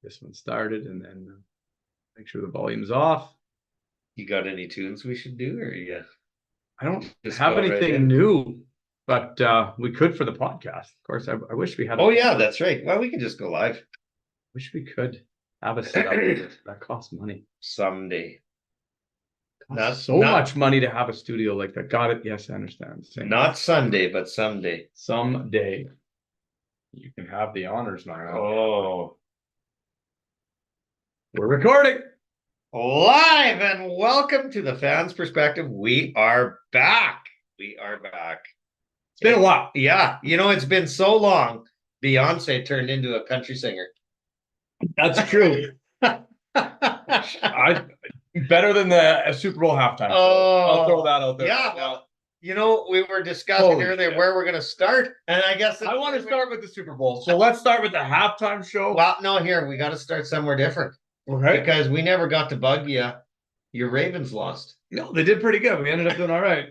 this one started, and then make sure the volume's off. You got any tunes we should do, or yeah? I don't Just have go right anything in. new, but we could for the podcast. Of course, I wish we had. Oh yeah, that's right. Well, we can just go live Wish we could have a setup. That costs money. someday. Costs so much money to have a studio like that. Got it? Yes, I understand. Not Sunday, but someday. Someday you can have the honors, my man. Oh, we're recording live, and welcome to the Fans Perspective. We are back. We are back. It's been a while. Yeah, it's been so long. Beyonce turned into a country singer. That's true. Better than the Super Bowl halftime. Oh, I'll throw that out there. Yeah, well, we were discussing earlier where we're going to start, and I guess I want to start with the Super Bowl. So let's start with the halftime show. Well, no, here we got to start somewhere different. Okay. Because we never got to bug you. Your Ravens lost. No, they did pretty good. We ended up doing all right.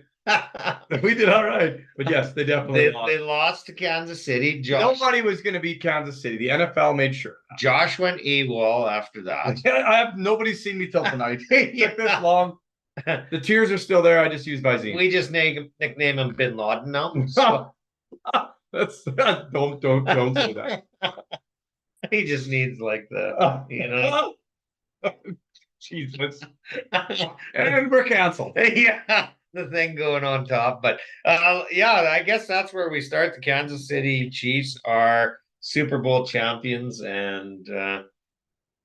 We did all right. But yes, they definitely lost. They lost to Kansas City. Nobody was going to beat Kansas City. The NFL made sure. Josh went AWOL after that. Nobody's seen me till tonight. It took this long. The tears are still there. I just used Visine. We just nickname him Bin Laden now. So. Don't say that. He just needs Jesus. And we're canceled. Yeah, the thing going on top. But I guess that's where we start. The Kansas City Chiefs are Super Bowl champions, and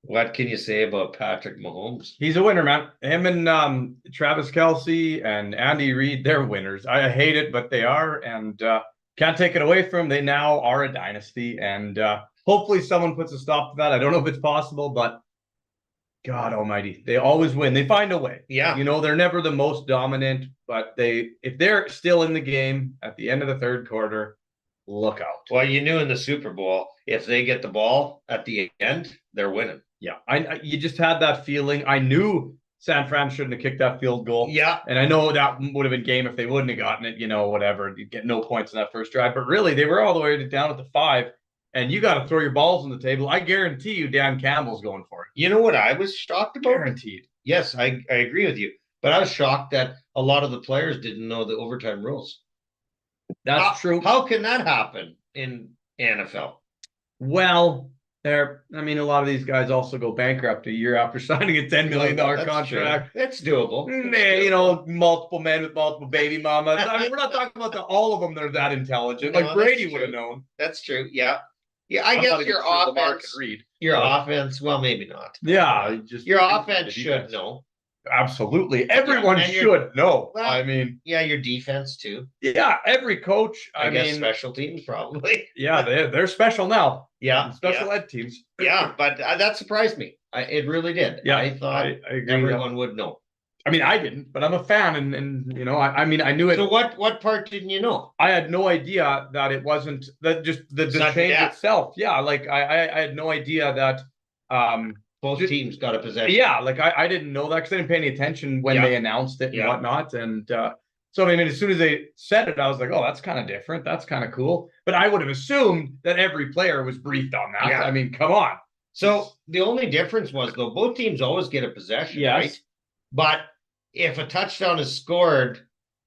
what can you say about Patrick Mahomes? He's a winner, man. Him and Travis Kelce and Andy Reid, they're winners. I hate it, but they are, and can't take it away from them. They now are a dynasty, and hopefully someone puts a stop to that. I don't know if it's possible, but God almighty, they always win. They find a way. Yeah. They're never the most dominant, but if they're still in the game at the end of the third quarter, look out. Well, you knew in the Super Bowl, if they get the ball at the end, they're winning. Yeah. You just had that feeling. I knew San Fran shouldn't have kicked that field goal. Yeah. And I know that would have been game if they wouldn't have gotten it, whatever. You'd get no points in that first drive. But really, they were all the way down at the 5. And you got to throw your balls on the table. I guarantee you Dan Campbell's going for it. You know what I was shocked about? Guaranteed. Yes, I agree with you. But I was shocked that a lot of the players didn't know the overtime rules. That's true. How can that happen in NFL? Well, a lot of these guys also go bankrupt a year after signing a $10 million contract. It's doable. Multiple men with multiple baby mamas. We're not talking about all of them that are that intelligent. Like Brady would have known. That's true. Yeah. Yeah, I guess your offense, well, maybe not. Yeah. Your offense should know. Absolutely. Everyone should know. Well, yeah, your defense too. Yeah, every coach. I guess special teams probably. Yeah, they're special now. Yeah. Special ed teams. Yeah, but that surprised me. It really did. Yeah, I thought everyone would know. I didn't, but I'm a fan, and I knew it. So what part didn't you know? I had no idea that it wasn't that just the change itself. Yeah, I had no idea that both teams got a possession. Yeah, I didn't know that because I didn't pay any attention when they announced it and whatnot. And so as soon as they said it, I was like, oh, that's kind of different. That's kind of cool. But I would have assumed that every player was briefed on that. Yeah. Come on. So the only difference was, though, both teams always get a possession, right? But if a touchdown is scored,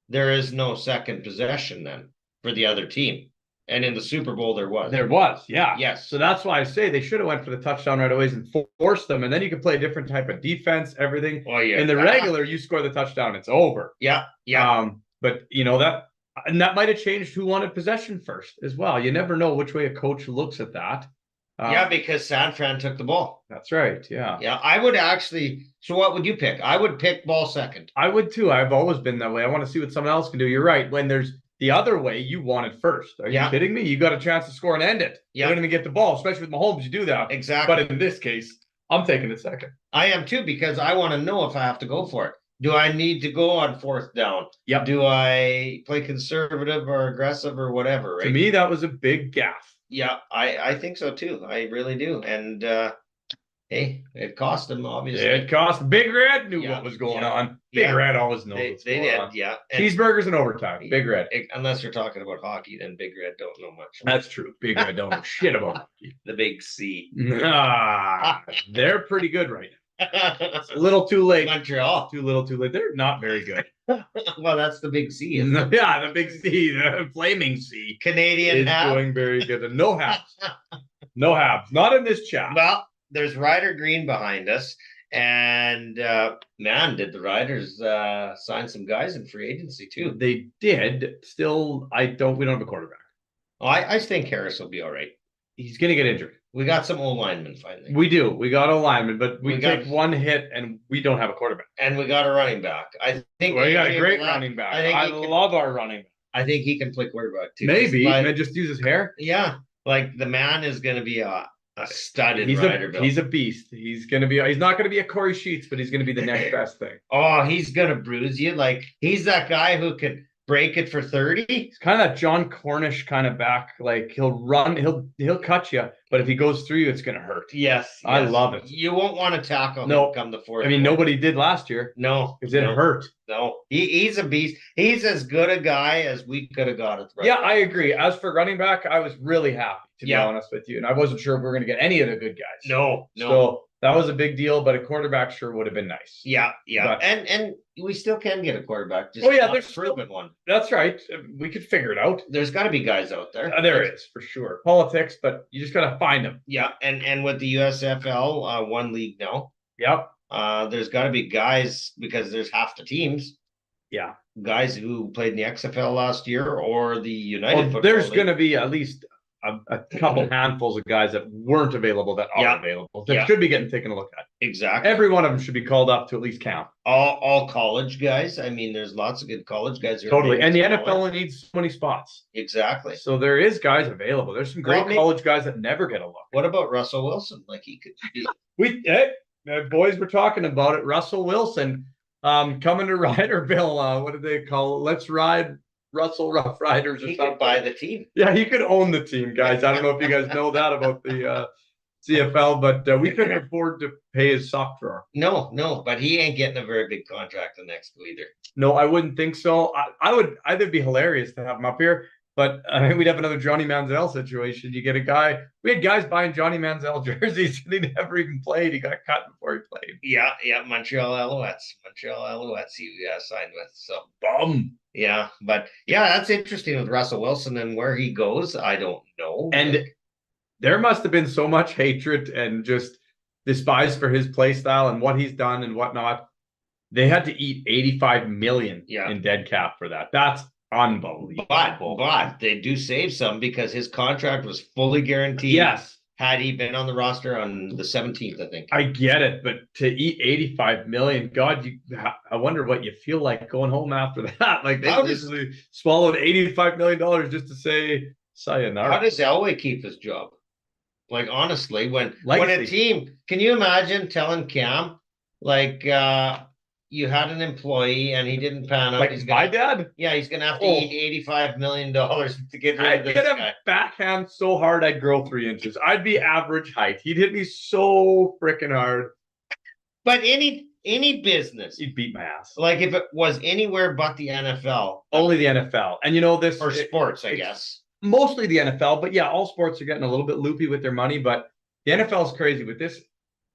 there is no second possession then for the other team. And in the Super Bowl, there was. There was, yeah. Yes. So that's why I say they should have went for the touchdown right away and forced them. And then you can play a different type of defense, everything. Oh, yeah. In the regular, you score the touchdown, it's over. Yeah, yeah. But, that might have changed who wanted possession first as well. You never know which way a coach looks at that. Because San Fran took the ball. That's right, yeah. Yeah, I would actually... So what would you pick? I would pick ball second. I would too. I've always been that way. I want to see what someone else can do. You're right. When there's the other way, you want it first. Are you kidding me? You got a chance to score and end it. Yeah. You don't even get the ball, especially with Mahomes. You do that. Exactly. But in this case, I'm taking it second. I am too, because I want to know if I have to go for it. Do I need to go on fourth down? Yep. Do I play conservative or aggressive or whatever? Right? To me, that was a big gaffe. Yeah, I think so too. I really do. And Hey, it cost him obviously. It cost. Big Red knew Yeah, what was going yeah, on. Big yeah. Red always knows They what's going did, on. yeah. And Cheeseburgers and overtime. Big Red. unless you're talking about hockey, then Big Red don't know much. That's true. Big Red don't know shit about hockey. The big C. Ah, they're pretty good right now. It's a little too late. Montreal. Too little, too late. They're not very good. Well, that's the big C. Isn't it? Yeah, the big C, the flaming C, Canadian is half. doing very good. And no halves. No halves. Not in this chat. Well, there's Ryder Green behind us. And man, did the Riders sign some guys in free agency too? They did. Still, we don't have a quarterback. Oh, I think Harris will be all right. He's gonna get injured. We got some old linemen finally. We do. We got a lineman, but we We take got- one hit and we don't have a quarterback. And we got a running back. I think We got a AJ great Black- running back. I think I he can- love our running back. I think he can play quarterback too. Maybe. But, And just use his hair. yeah, like the man is going to be a stud in He's Ryderville. a beast. He's not gonna be a Corey Sheets, but he's gonna be the next best thing. Oh, he's going to bruise you. Like he's that guy who can break it for 30. He's kind of that John Cornish kind of back. Like he'll run, he'll cut you, but if he goes through you, it's gonna hurt. Yes, I yes. love it. You won't want to tackle No. him come the fourth. I mean, quarter. nobody did last year No, because it no, hurt. No, he's a beast. He's as good a guy as we could have got at the Yeah, I agree. As for running back, I was really happy to be Yeah. honest with you, and I wasn't sure if we were gonna get any of the good guys. No. So that was a big deal, but a quarterback sure would have been nice. Yeah, But- and we still can get a quarterback. Just Oh, yeah, not there's a still- proven one. That's right. We could figure it out. There's got to be guys out there. There is for sure. Politics, but you just gotta find them. Yeah, and with the USFL, one league now, Yep. there's got to be guys because there's half the teams. Yeah. Guys who played in the XFL last year or the United. Well, Football there's League. going to be at least a couple handfuls of guys that weren't available that are Yeah. available that Yeah. should be getting taken a look at. exactly Every one of them should be called up to at least count. all college guys. I mean, there's lots of good college guys. Who are Totally. maybe And the smaller. NFL only needs so many spots. Exactly. So there is guys available. There's some great Well, maybe- college guys that never get a look. What about Russell Wilson? Like he could be. The boys were talking about it. Russell Wilson coming to Ryderville. What do they call it? Let's ride Russell Rough Riders or He something. could buy the team. Yeah, he could own the team, guys. I don't know if you guys know that about the CFL, but we couldn't afford to pay his sock drawer. No, but he ain't getting a very big contract the next two either. No, I wouldn't think so. I would either be hilarious to have him up here, but I think we'd have another Johnny Manziel situation. You get a guy. We had guys buying Johnny Manziel jerseys and he never even played. He got cut before he played. Yeah, Montreal Alouettes. He signed with. So Bum. yeah, but yeah, that's interesting with Russell Wilson and where he goes. I don't know. And there must have been so much hatred and just despise for his play style and what he's done and whatnot. They had to eat 85 million Yeah. in dead cap for that. That's unbelievable. but they do save some because his contract was fully guaranteed. Yes, Had he been on the roster on the 17th, I think. I get it, but to eat 85 million, God, I wonder what you feel like going home after that. Like they How does- literally swallowed $85 million just to say sayonara. How does Elway keep his job? Like honestly, when a Legacy. team, can you imagine telling Cam like you had an employee and he didn't pan out? Like He's my gonna, dad? yeah, he's gonna have to Oh. eat $85 million to get rid I'd of this hit him guy. backhand so hard I'd grow 3 inches. I'd be average height. He'd hit me so freaking hard. But any business, He'd beat my ass. like if it was anywhere but the NFL Only the NFL. And you know this or sports, I it's- guess. mostly the NFL, but yeah, all sports are getting a little bit loopy with their money, but the NFL is crazy with this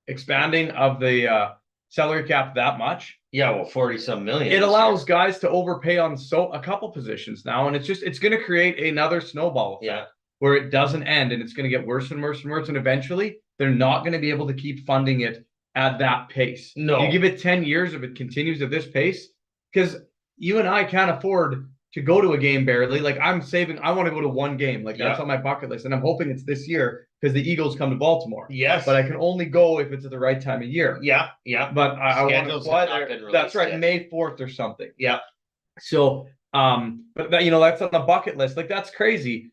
expanding of the salary cap that much. Yeah, well, 40-some million. It this allows guys to overpay on a couple positions now, and it's going to create another snowball effect year. Yeah. where it doesn't end, and it's going to get worse and worse and worse, and eventually they're not going to be able to keep funding it at that pace. No. You give it 10 years if it continues at this pace, because you and I can't afford to go to a game barely. Like I want to go to one game. Like that's Yeah. on my bucket list, and I'm hoping it's this year because the Eagles come to Baltimore. Yes. But I can only go if it's at the right time of year. Yeah. But I want to Schedules fly have not there. been That's released right, yet. May 4th or something. Yeah. So, but that, that's on the bucket list. Like that's crazy.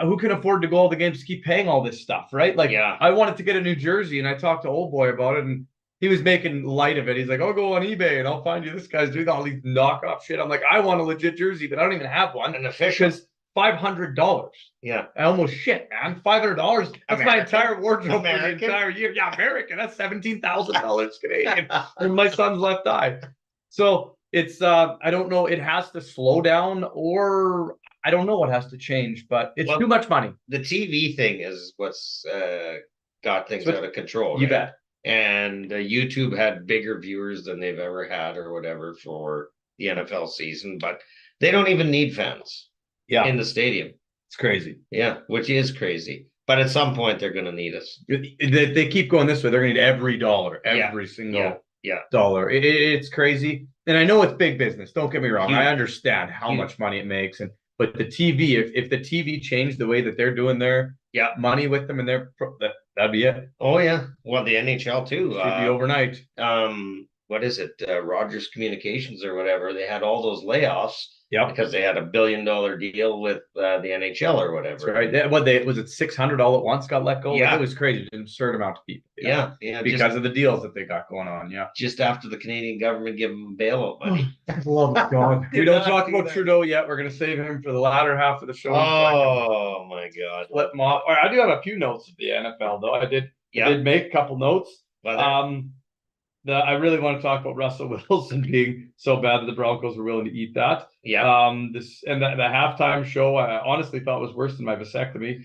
Who can afford to go all the games to keep paying all this stuff, right? Like Yeah. I wanted to get a New Jersey, and I talked to old boy about it, and he was making light of it. He's like, "I'll go on eBay and I'll find you this guy's doing all these knockoff shit." I'm like, "I want a legit jersey, but I don't even have one." An official. Because $500. Yeah. I almost shit, man. $500. That's my American? entire wardrobe for the American? entire year. Yeah, American. That's $17,000 Canadian. And my son's left eye. So it's I don't know. It has to slow down, or I don't know what has to change, but it's too much money. The TV thing is what's got things out of control. You bet. And YouTube had bigger viewers than they've ever had, or whatever, for the NFL season, but they don't even need fans. Yeah, in the stadium. It's crazy. Yeah, which is crazy. But at some point, they're going to need us. They keep going this way. They're going to need every dollar, every single dollar. It's crazy. And I know it's big business. Don't get me wrong. I understand how much money it makes. But the TV, if the TV changed the way that they're doing their money with them, and that'd be it. Oh, yeah. Well, the NHL, too. It'd be overnight. What is it? Rogers Communications or whatever. They had all those layoffs. Yeah, because they had $1 billion deal with the NHL or whatever. That's right. Was it 600 all at once got let go? Yeah, it was crazy. An absurd amount of people. Yeah, because of the deals that they got going on. Yeah, just after the Canadian government gave them bailout money. Love God. We don't talk about Trudeau yet. We're going to save him for the latter half of the show. Oh my God! Flip him off. I do have a few notes of the NFL though. I did make a couple notes. I really want to talk about Russell Wilson being so bad that the Broncos were willing to eat that. Yeah. The halftime show I honestly thought was worse than my vasectomy.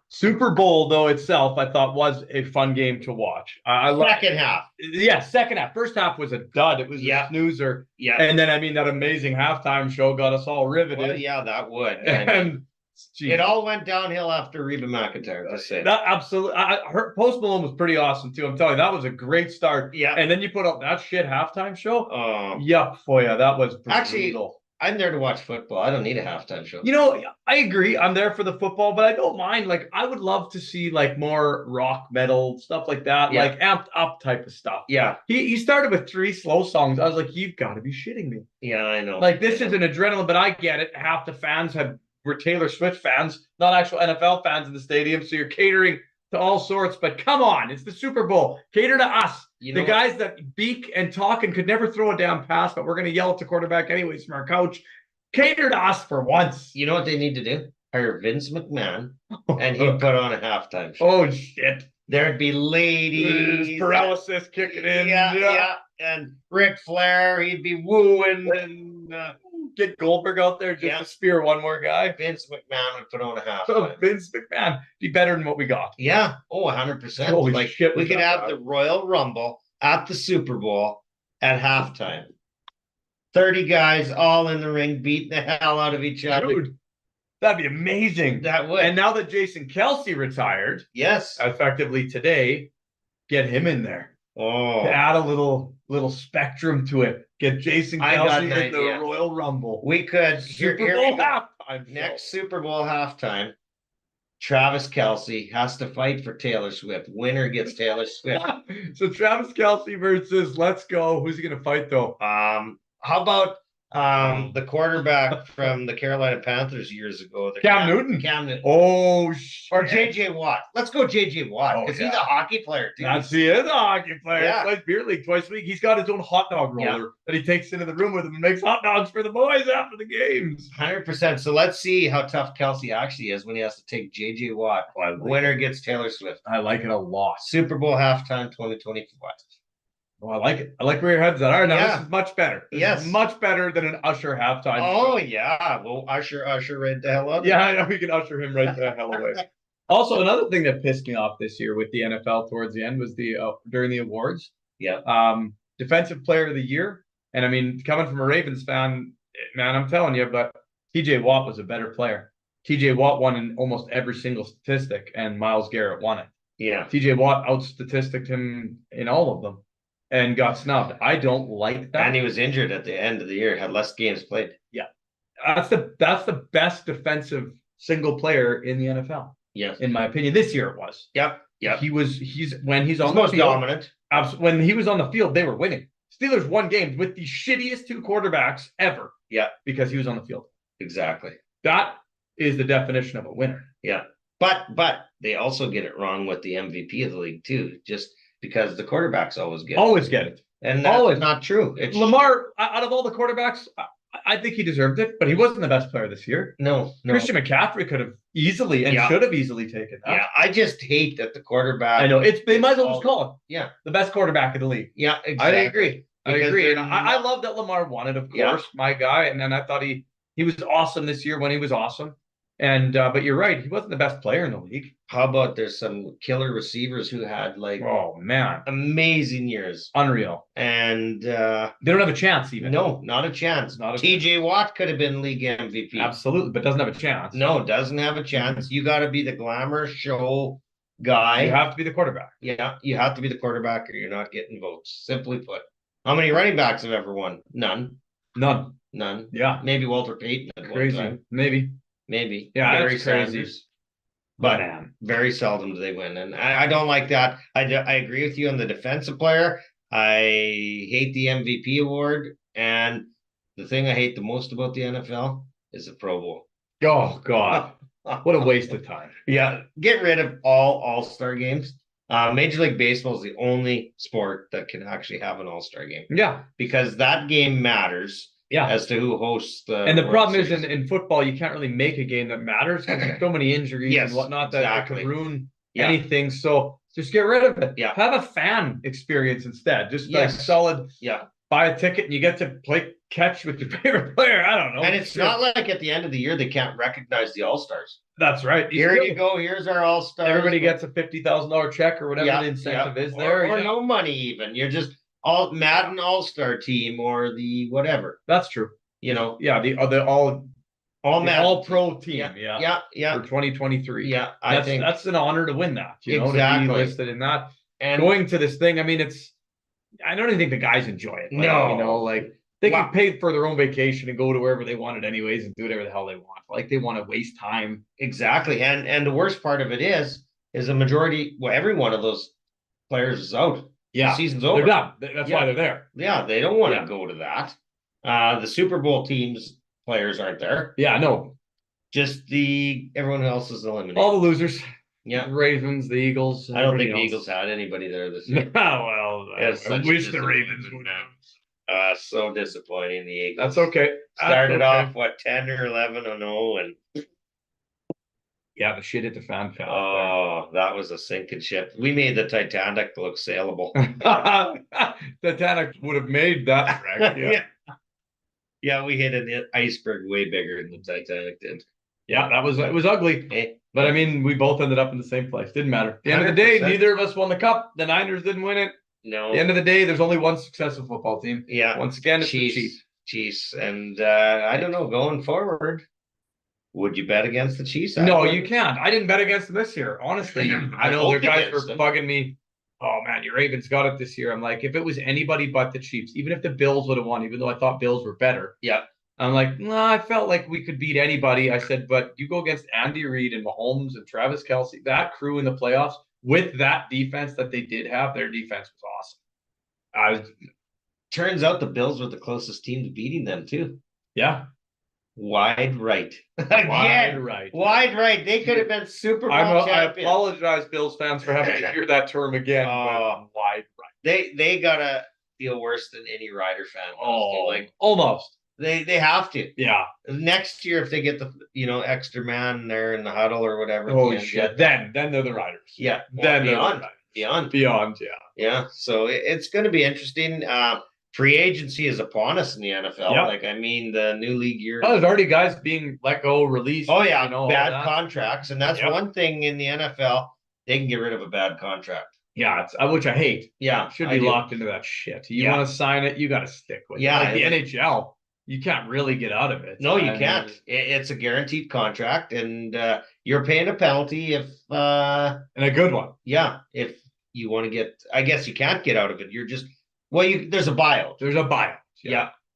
Super Bowl though itself I thought was a fun game to watch. Second half. Yeah, second half. First half was a dud. It was a snoozer. Yeah. And then that amazing halftime show got us all riveted. Well, yeah, that would. And it all went downhill after Reba McEntire. Just say that absolutely. Her Post Malone was pretty awesome too. I'm telling you, that was a great start. Yeah, and then you put up that shit halftime show. Yuck for you. That was brutal. Actually, I'm there to watch football. I don't need a halftime show. I agree. I'm there for the football, but I don't mind. Like, I would love to see like more rock, metal stuff like that, like amped up type of stuff. Yeah, he started with 3 slow songs. I was like, you've got to be shitting me. Yeah, I know. Like, this is an adrenaline, but I get it. Half the fans were Taylor Swift fans, not actual NFL fans in the stadium. So you're catering to all sorts, but come on, it's the Super Bowl. Cater to us. The guys that beak and talk and could never throw a damn pass, but we're going to yell at the quarterback anyways from our couch. Cater to us for once. You know what they need to do? Hire Vince McMahon, and he'd put on a halftime show. Oh, shit. There'd be ladies. Paralysis kicking in. Yeah. And Ric Flair, he'd be wooing and... get Goldberg out there just to spear one more guy. Vince McMahon would put on a halftime. Vince McMahon be better than what we got. Yeah. Oh, 100%. Holy shit. We could have the Royal Rumble at the Super Bowl at halftime. 30 guys all in the ring beating the hell out of each other. Dude, that'd be amazing. That would. And now that Jason Kelce retired, effectively today, get him in there. Oh, to add a little spectrum to it. Get Jason Kelce in the Royal Rumble. We could Super Bowl halftime. Next Super Bowl halftime, Travis Kelce has to fight for Taylor Swift. Winner gets Taylor Swift. So Travis Kelce versus Let's Go. Who's he going to fight though? How about the quarterback from the Carolina Panthers years ago? Cam Newton. Oh, shit. Or JJ Watt. Let's go JJ Watt because he's a hockey player too. He is a hockey player. Yeah. He plays beer league twice a week. He's got his own hot dog roller that he takes into the room with him and makes hot dogs for the boys after the games. 100%. So let's see how tough Kelce actually is when he has to take JJ Watt. Winner gets Taylor Swift. I like it a lot. Super Bowl halftime 2024. Oh, I like it. I like where your head's at. All right, now this is much better. This is much better than an Usher halftime. Oh, yeah. Well, Usher right the hell up. Yeah, I know. We can Usher him right the hell away. Also, another thing that pissed me off this year with the NFL towards the end was during the awards. Yeah. Defensive Player of the Year. And I mean, coming from a Ravens fan, man, I'm telling you, but TJ Watt was a better player. TJ Watt won in almost every single statistic, and Myles Garrett won it. Yeah. TJ Watt outstatisticked him in all of them. And got snubbed. I don't like that. And he was injured at the end of the year, had less games played. Yeah. That's the best defensive single player in the NFL. Yes. In my opinion. This year it was. Yep. He's when he's on the field. Dominant. When he was on the field, they were winning. Steelers won games with the shittiest 2 quarterbacks ever. Yeah. Because he was on the field. Exactly. That is the definition of a winner. Yeah. But they also get it wrong with the MVP of the league too. Just because the quarterbacks always get it. Always get it. And that's not true. Lamar, out of all the quarterbacks, I think he deserved it, but he wasn't the best player this year. No. Christian McCaffrey could have easily and Yeah. should have easily taken that. Yeah, I just hate that the quarterback. I know they might as well just call him Yeah, the best quarterback in the league. yeah, exactly. I agree. Because And they're I love that Lamar won it, of Yeah. course, my guy. And then I thought he was awesome this year when he was awesome. And but you're right, he wasn't the best player in the league. How about there's some killer receivers who had like Oh man, amazing years, unreal. and They don't have a chance even. no, not a chance. Not a TJ Watt could have been league MVP. Absolutely, but doesn't have a chance. No, doesn't have a chance. You got to be the glamour show guy. You have to be the quarterback. Yeah, you have to be the quarterback, or you're not getting votes. Simply put, how many running backs have ever won? None. None. Yeah, maybe Walter Payton. At one Crazy. time. Maybe. Yeah, Barry that's crazy. Sanders. But man, very seldom do they win, and I don't like that. I agree with you on the defensive player. I hate the MVP award, and the thing I hate the most about the NFL is the Pro Bowl. oh god, what a waste of time. Yeah, get rid of all-star games. Major League Baseball is the only sport that can actually have an all-star game Yeah, because that game matters yeah. as to who hosts the. And the World problem is Series. in football, you can't really make a game that matters because there's so many injuries Yes, and whatnot that exactly. could ruin Yeah. anything. So just get rid of it. Yeah. Have a fan experience instead. Just like Yes. solid. Yeah. Buy a ticket and you get to play catch with your favorite player. I don't know. And it's not like at the end of the year they can't recognize the all-stars. That's right. Here you go. Here's our all-stars. Everybody gets a $50,000 check or whatever the incentive is there. Or no money even. You're just all Madden All-Star team or the whatever. That's true. You know, Yeah, the Madden. all pro team. Yeah. For 2023. Yeah, I think that's an honor to win that. You know, to Exactly. be listed in that. and Going to this thing, I mean, I don't even think the guys enjoy it. Like, No. you know, like they Wow. can pay for their own vacation and go to wherever they wanted anyways and do whatever the hell they want. Like they want to waste time. exactly. And the worst part of it is a majority. Well, every one of those players is out. Yeah, The season's they're over. done. That's Yeah. why they're there. Yeah, they don't want to Yeah. go to that. The Super Bowl teams players aren't there. Yeah, no, Just everyone else is eliminated. all the losers. Yeah. The Ravens, the Eagles. I don't think the everybody Eagles else. had anybody there this No, year. well, It's I such a wish the Ravens would disappointment. have. So disappointing. The Eagles. That's okay. That's Started okay. off 10 or 11-0, and Yeah, the shit at the fan fell. oh, that was a sinking ship. We made the Titanic look sailable. Titanic would have made that wreck. Yeah. Yeah, we hit an iceberg way bigger than the Titanic did. Yeah, it was ugly. Eh, But I mean, we both ended up in the same place. Didn't matter. At the end of the day, 100%. neither of us won the cup. The Niners didn't win it. no. At the end of the day, there's only one successful football team. Yeah. Once again, it's the Chiefs. Chiefs. And I don't know, going forward, would you bet against the Chiefs? No, you can't. I didn't bet against them this year, honestly. I know hope their you guys did, were son. bugging me. Oh man, your Ravens got it this year. I'm like, if it was anybody but the Chiefs, even if the Bills would have won, even though I thought Bills were better. Yeah. I'm like, no, I felt like we could beat anybody. I said, but you go against Andy Reid and Mahomes and Travis Kelce, that crew in the playoffs with that defense that they did have, their defense was awesome. Turns out the Bills were the closest team to beating them, too. Yeah, Wide right. wide Again, right. wide right. They could have been Super Bowl I champions. apologize, Bills fans, for having to hear that term again. Oh. But wide right. They gotta feel worse than any Rider fan. Oh, Like almost. they have to. Yeah. Next year, if they get the extra man there in the huddle or whatever. Holy at the shit. end, Then they're the Riders. Yeah. Then they're the beyond. Riders. Beyond. Beyond, yeah. Yeah. So it's going to be interesting. Free agency is upon us in the NFL. Yep. Like, I mean, the new league year. Oh, there's already guys being let go, released. Oh, yeah. you know, all bad that. contracts. And that's Yep. one thing in the NFL. They can get rid of a bad contract. Yeah, it's which I hate. Yeah. Should I be do. locked into that shit. You Yeah. want to sign it, you got to stick with Yeah, it. Like the and- NHL, you can't really get out of it. No, you I mean, can't. It's a guaranteed contract, and you're paying a penalty if, And a good one. if you want to get. I guess you can't get out of it. You're just there's a buyout. There's a buyout.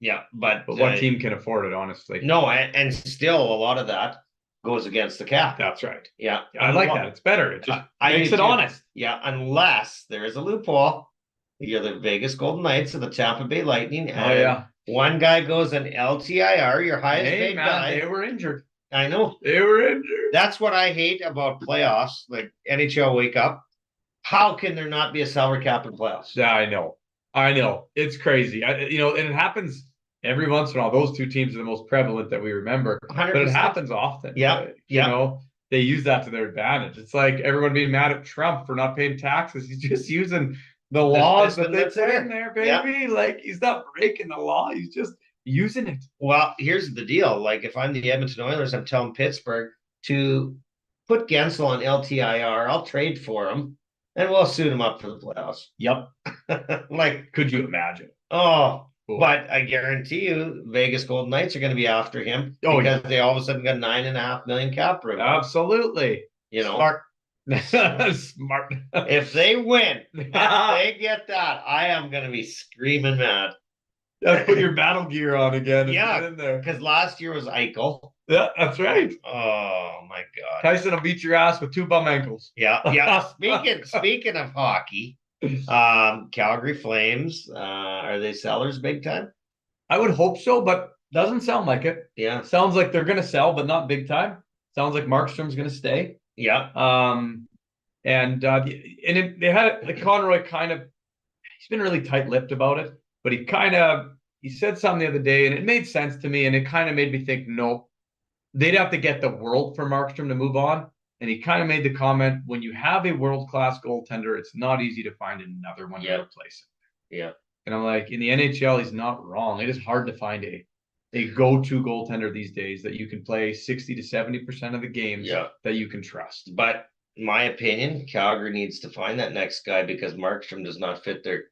Yeah, but what team can afford it, honestly? No, and still a lot of that goes against the cap. That's right. Yeah, I like that. It's better. It just I makes do it too. honest. Yeah, unless there is a loophole. You're the Vegas Golden Knights or the Tampa Bay Lightning. Oh, And yeah. one guy goes an LTIR, your highest Hey, paid man, guy. they were injured. I know. They were injured. That's what I hate about playoffs. Like NHL wake up. How can there not be a salary cap in playoffs? Yeah, I know. It's crazy. And it happens every once in a while, those two teams are the most prevalent that we remember, but it 100%. happens often. Yeah, You yeah. know, they use that to their advantage. It's like everyone being mad at Trump for not paying taxes. He's just using the laws that system they that's put there. in there, Yeah. baby. Like he's not breaking the law. He's just using it. Well, here's the deal. Like if I'm the Edmonton Oilers, I'm telling Pittsburgh to put Gensel on LTIR. I'll trade for him and we'll suit him up for the playoffs. Yep. Like, Could you imagine? oh, Cool. but I guarantee you, Vegas Golden Knights are going to be after him Oh, because they all of a sudden got $9.5 million cap room. Absolutely. You know, Smart. Smart. if they win, if they get that, I am going to be screaming mad. Put your battle gear on again. And Yeah. get in there. Because last year was Eichel. Yeah, that's right. Oh my God. Tyson will beat your ass with 2 bum ankles. Yeah, yeah. Speaking of hockey, Calgary Flames, are they sellers big time? I would hope so, but doesn't sound like it. Yeah, Sounds like they're gonna sell, but not big time. Sounds like Markstrom's gonna stay. yeah, They had like Conroy kind of, he's been really tight-lipped about it, but he said something the other day and it made sense to me, and it kind of made me think, no, they'd have to get the world for Markstrom to move on. And he kind of made the comment, when you have a world-class goaltender, it's not easy to find another one to replace him. yeah. And I'm like, in the NHL, he's not wrong. It is hard to find a go-to goaltender these days that you can play 60 to 70% of the games that you can trust. But in my opinion, Calgary needs to find that next guy because Markstrom does not fit their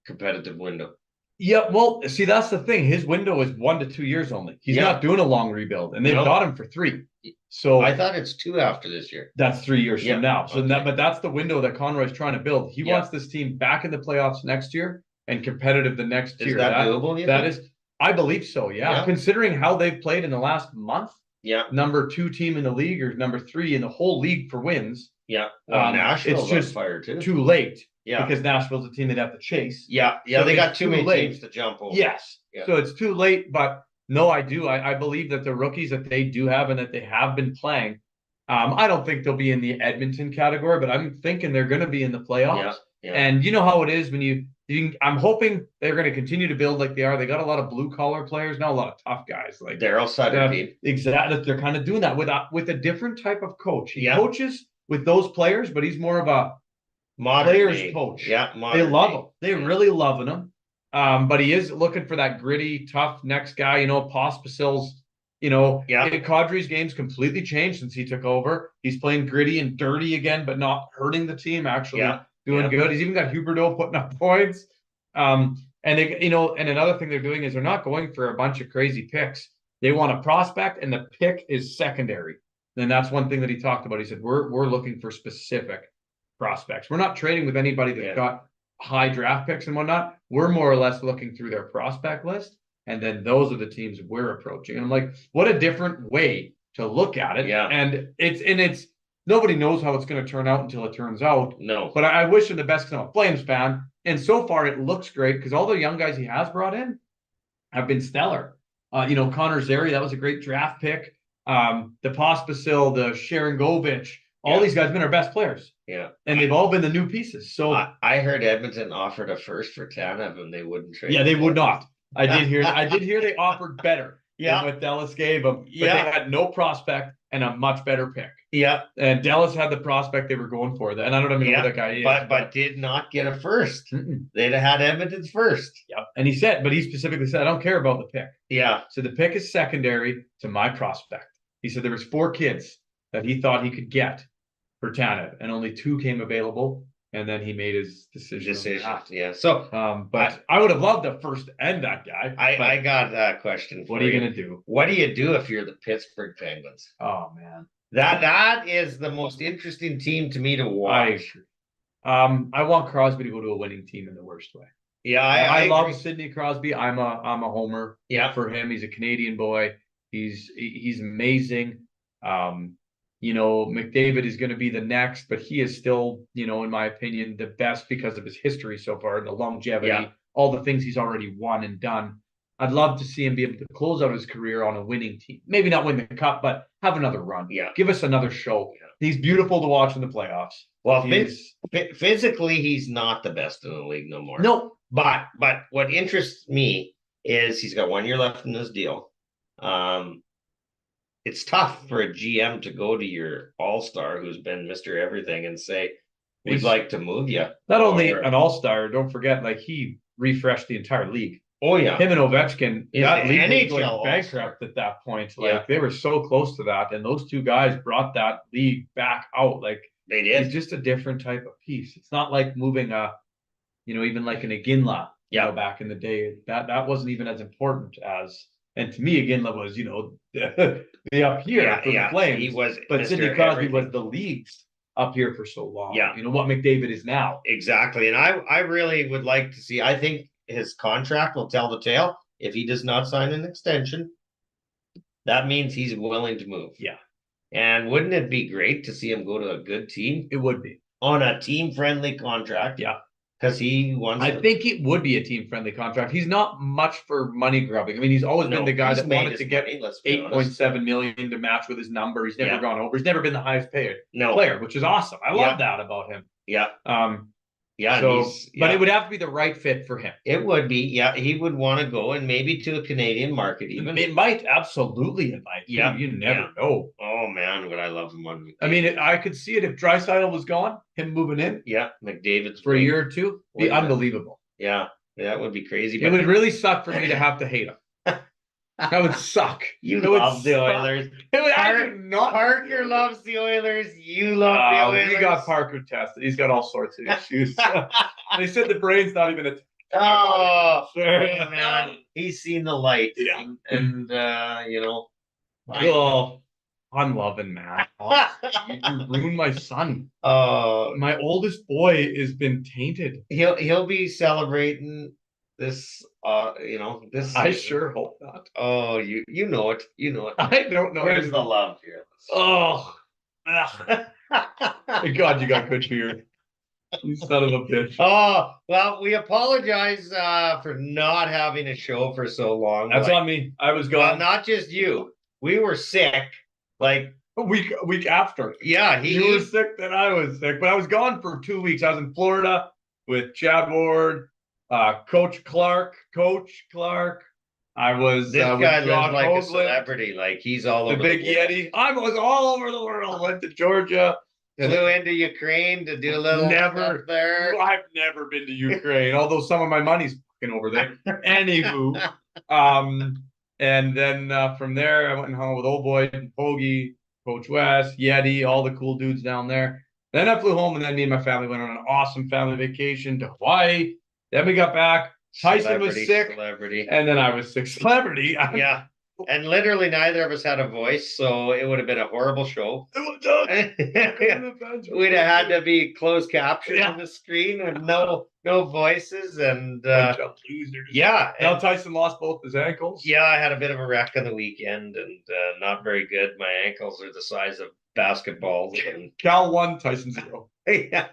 competitive window. Yeah, well, see, that's the thing. His window is 1 to 2 years only. He's not doing a long rebuild, and they've got him for 3. So I thought it's 2 after this year. That's 3 years from now. So okay. but that's the window that Conroy's trying to build. He wants this team back in the playoffs next year and competitive the next year. Is that doable? That is, I believe so. Yeah. Considering how they've played in the last month. Yeah. Number 2 team in the league, or number 3 in the whole league for wins. Yeah. Well, Nashville's it's just on fire too. Too late. Yeah. Because Nashville's a team they'd have to chase. Yeah. Yeah. So they got too many late. teams to jump over. Yes. Yeah. So it's too late. But no, I do. I believe that the rookies that they do have and that they have been playing, I don't think they'll be in the Edmonton category, but I'm thinking they're going to be in the playoffs. Yeah. And you know how it is when I'm hoping they're going to continue to build like they are. They got a lot of blue collar players, not a lot of tough guys like Daryl Sutter. Exactly. They're kind of doing that with a different type of coach. He coaches with those players, but he's more of a modern players coach. Yeah. They love him. They really loving him. But he is looking for that gritty, tough next guy. You know, Pospisil's, Kadri's game's completely changed since he took over. He's playing gritty and dirty again, but not hurting the team, actually doing good. He's even got Huberdeau putting up points. And they, and another thing they're doing is they're not going for a bunch of crazy picks. They want a prospect, and the pick is secondary. And that's one thing that he talked about. He said, we're looking for specific prospects. We're not trading with anybody that's got high draft picks and whatnot. We're more or less looking through their prospect list. And then those are the teams we're approaching. And I'm like, what a different way to look at it. Yeah. And it's nobody knows how it's going to turn out until it turns out. No. But I wish him the best because I'm a Flames fan. And so far it looks great because all the young guys he has brought in have been stellar. Connor Zary, that was a great draft pick. The Pospisil, the Sharangovich, all these guys have been our best players. Yeah. And they've all been the new pieces. So I heard Edmonton offered a first for Tanev and they wouldn't trade. Yeah, they would not. I did hear they offered better than what Dallas gave them. But they had no prospect and a much better pick. Yeah. And Dallas had the prospect they were going for. And I don't even know who that guy is. But did not get a first. They'd have had Edmonton's first. Yep. And he specifically said, I don't care about the pick. Yeah. So the pick is secondary to my prospect. He said there was 4 kids that he thought he could get for Tanev, and only 2 came available. And then he made his decision. Yeah. So, but I would have loved to first end that guy. I got a question. What are you going to do? What do you do if you're the Pittsburgh Penguins? Oh man, that is the most interesting team to me to watch. I want Crosby to go to a winning team in the worst way. Yeah, I love Sidney Crosby. I'm a homer. Yeah, for him, he's a Canadian boy. He's amazing. McDavid is going to be the next, but he is still, in my opinion, the best because of his history so far and the longevity, all the things he's already won and done. I'd love to see him be able to close out his career on a winning team. Maybe not win the cup, but have another run. Yeah. Give us another show. Yeah. He's beautiful to watch in the playoffs. Well, physically, he's not the best in the league no more. No. But what interests me is he's got 1 year left in his deal. It's tough for a GM to go to your all-star who's been Mr. Everything and say, we'd like to move you. Not only an all-star, don't forget, like he refreshed the entire league. Oh yeah. Him and Ovechkin, that league was going NHL bankrupt at that point. Like Yeah. they were so close to that. And those two guys brought that league back out. Like They it's did. just a different type of piece. It's not like moving even like an Iginla, back in the day. That wasn't even as important as, and to me, Iginla was, the up here for the Flames. He was, But Mr. Sidney Crosby Everything. was the league's up here for so long. Yeah. You know what McDavid is now. Exactly. And I really would like to see, I think his contract will tell the tale. If he does not sign an extension, that means he's willing to move. Yeah. And wouldn't it be great to see him go to a good team It would be. on a team-friendly contract? Yeah. Because he wants I think it would be a team-friendly contract. He's not much for money grubbing. I mean, he's always been the guy that wanted to get 8.7 million to match with his number. He's never gone over. He's never been the highest paid player, which is awesome. I love that about him. Yeah. Yeah. So, but it would have to be the right fit for him. It would be. Yeah. He would want to go and maybe to a Canadian market even. It might. Absolutely. It might. Yeah. You never know. Oh, man. Would I love him on. I mean, I could see it if Draisaitl was gone, him moving in. Yeah. McDavid's for a year or two. Be unbelievable. Yeah. That would be crazy. It would really suck for me to have to hate him. That would suck. You love the Oilers. Parker loves the Oilers. You love the Oilers. We got Parker tested. He's got all sorts of issues. They said the brain's not even a. Oh, man. He's seen the light. Yeah. And Oh, I'm loving, man. You ruined my son. My oldest boy has been tainted. He'll be celebrating this this I sure hope not. Oh, you know it. You know it. I don't know. Where's the love here? Oh. Thank God you got good beer. You son of a bitch. Oh, well, we apologize for not having a show for so long. That's on me. I was gone. Well, not just you. We were sick. Like a week after. Yeah, you were sick, then I was sick. But I was gone for 2 weeks. I was in Florida with Chad Ward, Coach Clark. I was this guy with lives like Hoagland, a celebrity. Like he's all over the Big Yeti. I was all over the world. Went to Georgia. Flew into Ukraine to do a little stuff there. I've never been to Ukraine, although some of my money's fucking over there. Anywho, and then from there I went and hung out with Old Boy, Hoagie, Coach West, Yeti, all the cool dudes down there. Then I flew home, and then me and my family went on an awesome family vacation to Hawaii. Then we got back. Tyson was sick, and then I was sick. Celebrity, yeah. And literally neither of us had a voice, so it would have been a horrible show. We'd have had to be closed caption on the screen with no voices and yeah. Now Tyson lost both his ankles. Yeah, I had a bit of a wreck on the weekend and not very good. My ankles are the size of basketballs. And Cal 1, Tyson 0. Yeah.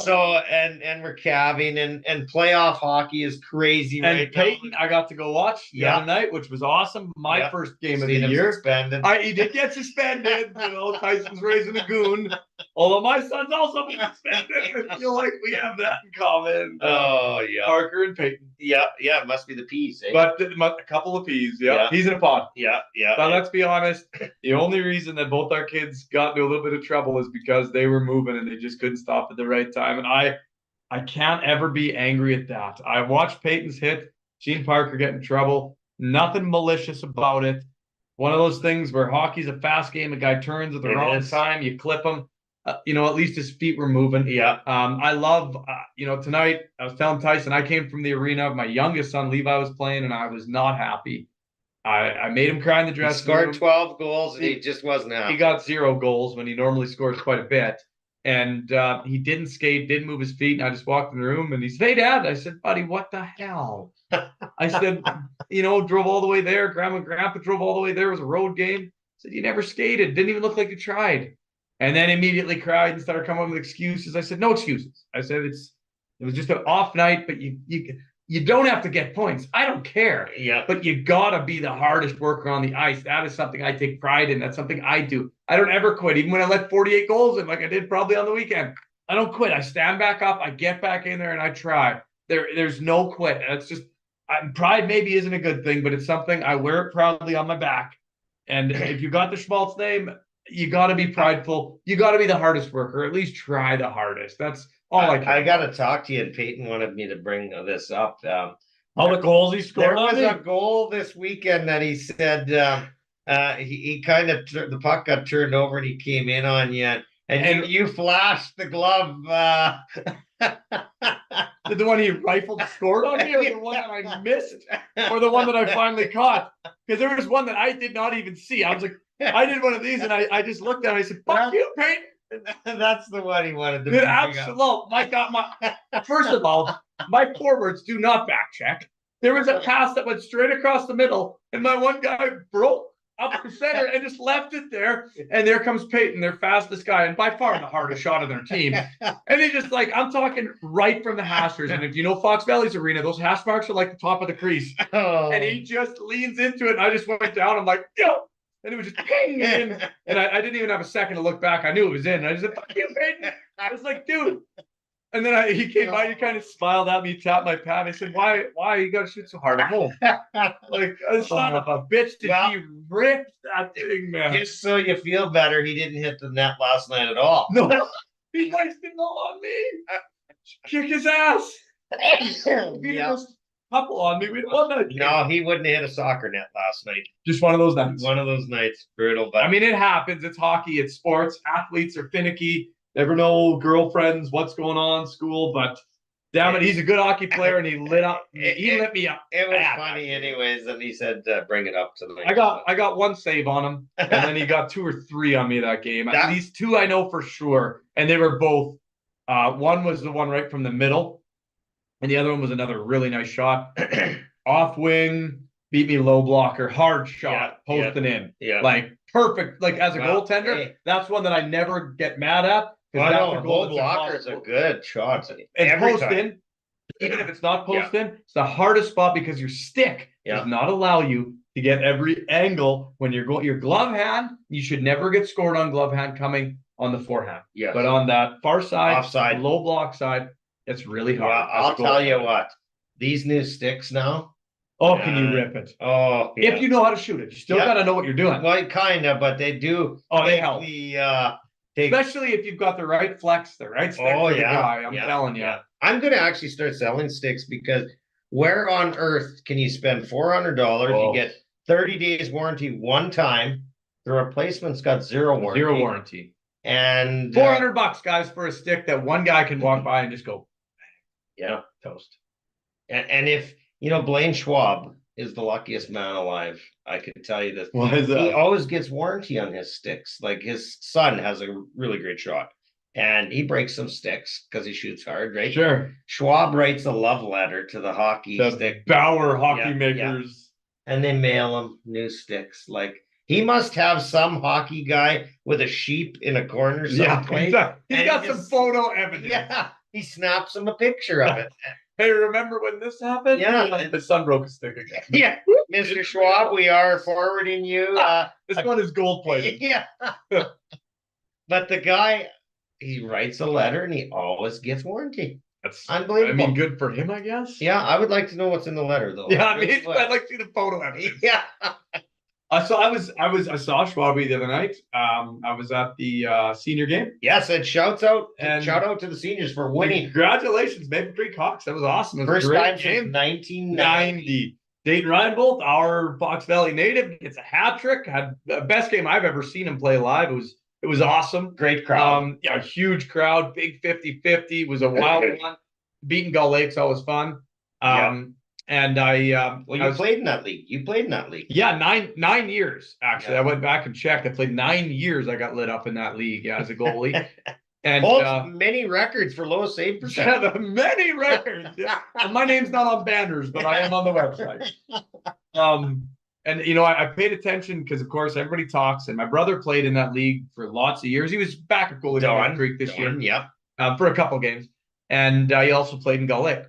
So and we're calving and playoff hockey is crazy and right Peyton, now. I got to go watch the other night, which was awesome. My first game of the year. Suspended. He did get suspended. Tyson's raising a goon. Although my son's also been suspended. I feel like we have that in common. Oh yeah, Parker and Peyton. Yeah, it must be the peas. Eh? But a couple of peas. Yeah, he's in a pod. Yeah. But let's be honest. The only reason that both our kids got into a little bit of trouble is because they were moving and they just couldn't stop at the right time. And I can't ever be angry at that. I watched Peyton's hit, Gene Parker get in trouble. Nothing malicious about it. One of those things where hockey's a fast game. A guy turns at the wrong time, you clip him. At least his feet were moving. Yeah. I love, tonight I was telling Tyson, I came from the arena. My youngest son, Levi, was playing and I was not happy. I made him cry in the dressing room. He scored 12 goals and he just wasn't happy. He got 0 goals when he normally scores quite a bit. And he didn't skate, didn't move his feet. And I just walked in the room and he said, "Hey, Dad." I said, "Buddy, what the hell?" I said, drove all the way there. Grandma and Grandpa drove all the way there. It was a road game. I said, "You never skated. Didn't even look like you tried." And then immediately cried and started coming up with excuses. I said, "No excuses." I said, it was just an off night, but you don't have to get points. I don't care. Yeah. But you gotta be the hardest worker on the ice. That is something I take pride in. That's something I do. I don't ever quit, even when I let 48 goals in, like I did probably on the weekend. I don't quit. I stand back up. I get back in there and I try. There's no quit. And it's just pride maybe isn't a good thing, but it's something I wear it proudly on my back. And if you got the Schmaltz name, you got to be prideful. You got to be the hardest worker. At least try the hardest. That's all I got to talk to you, and Peyton wanted me to bring this up. All the goals he There scored on was me. a goal this weekend that he said he kind of the puck got turned over and he came in on you, and you flashed the glove. The one he rifled scored on me, or the one that I missed, or the one that I finally caught? Because there was one that I did not even see. I was like, I did one of these, and I just looked at it. I said, "Fuck you, Peyton." That's the one he wanted to. Dude, absolute. My God, first of all, my forwards do not back check. There was a pass that went straight across the middle, and my one guy broke up the center and just left it there. And there comes Peyton, their fastest guy, and by far the hardest shot of their team. And he just like, I'm talking right from the hashers. And if you know Fox Valley's arena, those hash marks are like the top of the crease. Oh. And he just leans into it. And I just went down. I'm like, yo. And it was just ping in. And I didn't even have a second to look back. I knew it was in. And I just said, fuck you, Peyton. I was like, dude. And then he came by, he kind of smiled at me, tapped my pad. I said, why you gotta shoot so hard at home? Like, son of a bitch, did he rip that thing, man? Just so you feel better, he didn't hit the net last night at all. No, he wasted it all on me. Kick his ass. If he Yeah. just couple on me, we'd won that game. No, he wouldn't hit a soccer net last night. Just one of those nights. One of those nights, brutal. But I mean, it happens. It's hockey. It's sports. Athletes are finicky. Never know girlfriends, what's going on, school. But damn it, he's a good hockey player, and he lit up. He lit me up. it was bad. funny, anyways. And he said, "Bring it up tonight." I got one save on him, and then he got 2 or 3 on me that game. At least 2 I know for sure, and they were both. One was the one right from the middle, and the other one was another really nice shot, off wing, beat me low blocker, hard shot, posting in, like perfect. Like as a goaltender, that's one that I never get mad at. Well, no, low blocker is a good shot. And post in, even if it's not post in, it's the hardest spot because your stick does not allow you to get every angle when you're going. Your glove hand, you should never get scored on glove hand coming on the forehand. Yeah, but on that far side, offside, low block side, it's really hard. Well, I'll tell you what, these new sticks now. Oh, can you rip it? Oh, yeah. If you know how to shoot it, you still got to know what you're doing. Well, kind of, but they do. Oh, they help. Especially if you've got the right flex, the right stick for the guy. I'm telling you. I'm going to actually start selling sticks because where on earth can you spend $400? You get 30 days warranty one time. The replacement's got zero warranty. Zero warranty. And $400, guys, for a stick that one guy can walk by and just go, yeah, toast. And if you know, Blaine Schwab is the luckiest man alive. I can tell you this. Why is that? He always gets warranty on his sticks. Like his son has a really great shot, and he breaks some sticks because he shoots hard, right? Sure. Schwab writes a love letter to the hockey stick Bauer hockey makers, and they mail him new sticks. Like he must have some hockey guy with a sheep in a corner someplace. He's got some photo evidence. Yeah, he snaps him a picture of it. Hey, remember when this happened? Yeah. The son broke a stick again. Yeah. Mr. Schwab, we are forwarding you. This one is gold plated. Yeah. But the guy, he writes a letter and he always gets warranty. That's unbelievable. I mean, good for him, I guess. Yeah, I would like to know what's in the letter, though. Yeah, I mean, I'd like to see the photo evidence. Yeah. I saw Schwabe the other night. I was at the senior game. Yes, and shout out to the seniors for winning. Congratulations, Maple Creek Hawks. That was awesome. It was First time since 1990. Dayton Reinbold, our Fox Valley native, gets a hat trick. Had the best game I've ever seen him play live. It was awesome. Great crowd. Yeah, huge crowd, big 50-50. It was a wild one. Beating Gull Lake's always fun. And I played in that league. You played in that league. Yeah, nine years actually. I went back and checked. I played 9 years. I got lit up in that league, as a goalie. And many records for lowest save percentage. Yeah, many records. Yeah. And my name's not on banners, but I am on the website. And you know, I paid attention because of course everybody talks. And my brother played in that league for lots of years. He was back at goalie in Creek this year. Yeah. For a couple games, and he also played in Gull Lake.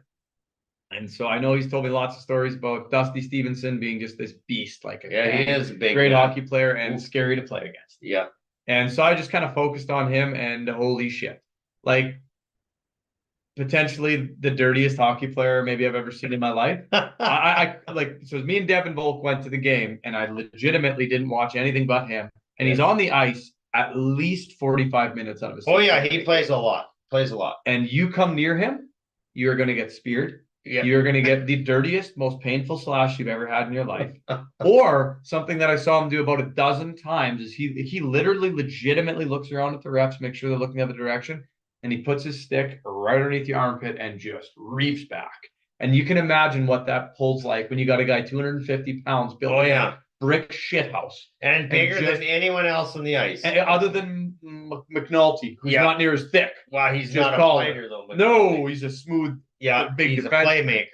And so I know he's told me lots of stories about Dusty Stevenson being just this beast, like he is a big great hockey player and scary to play against. Yeah. And so I just kind of focused on him, and holy shit, like potentially the dirtiest hockey player maybe I've ever seen in my life. I like, so me and Devin Volk went to the game, and I legitimately didn't watch anything but him. And he's on the ice at least 45 minutes out of his. Oh yeah, he plays a lot. Plays a lot. And you come near him, you're going to get speared. Yeah. You're going to get the dirtiest, most painful slash you've ever had in your life. Or something that I saw him do about a dozen times is he literally legitimately looks around at the refs, make sure they're looking the other direction, and he puts his stick right underneath the armpit and just reaps back. And you can imagine what that pulls like when you got a guy 250 pounds built brick shithouse. And bigger than anyone else on the ice. Other than McNulty, who's not near as thick. Well, he's just not a fighter, though. McNulty. No, he's a smooth, big he's defense. A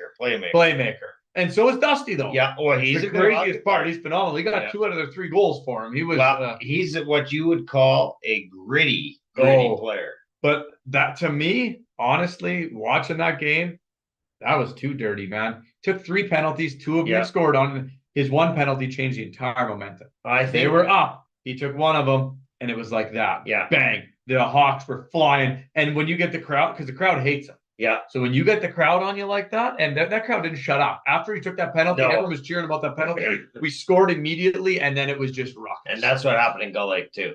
playmaker. And so is Dusty, though. Yeah, well, he's the craziest part. He's phenomenal. He got 2 out of the 3 goals for him. He was. He's what you would call a gritty player. But that, to me, honestly, watching that game, that was too dirty, man. Took 3 penalties, 2 of them scored on. His 1 penalty changed the entire momentum. I think they were up. He took 1 of them, and it was like that. Yeah. Bang. The Hawks were flying. And when you get the crowd, because the crowd hates him. Yeah. So when you get the crowd on you like that, and that crowd didn't shut up. After he took that penalty, everyone was cheering about that penalty. We scored immediately, and then it was just rough. And that's what happened in Gull Lake, too.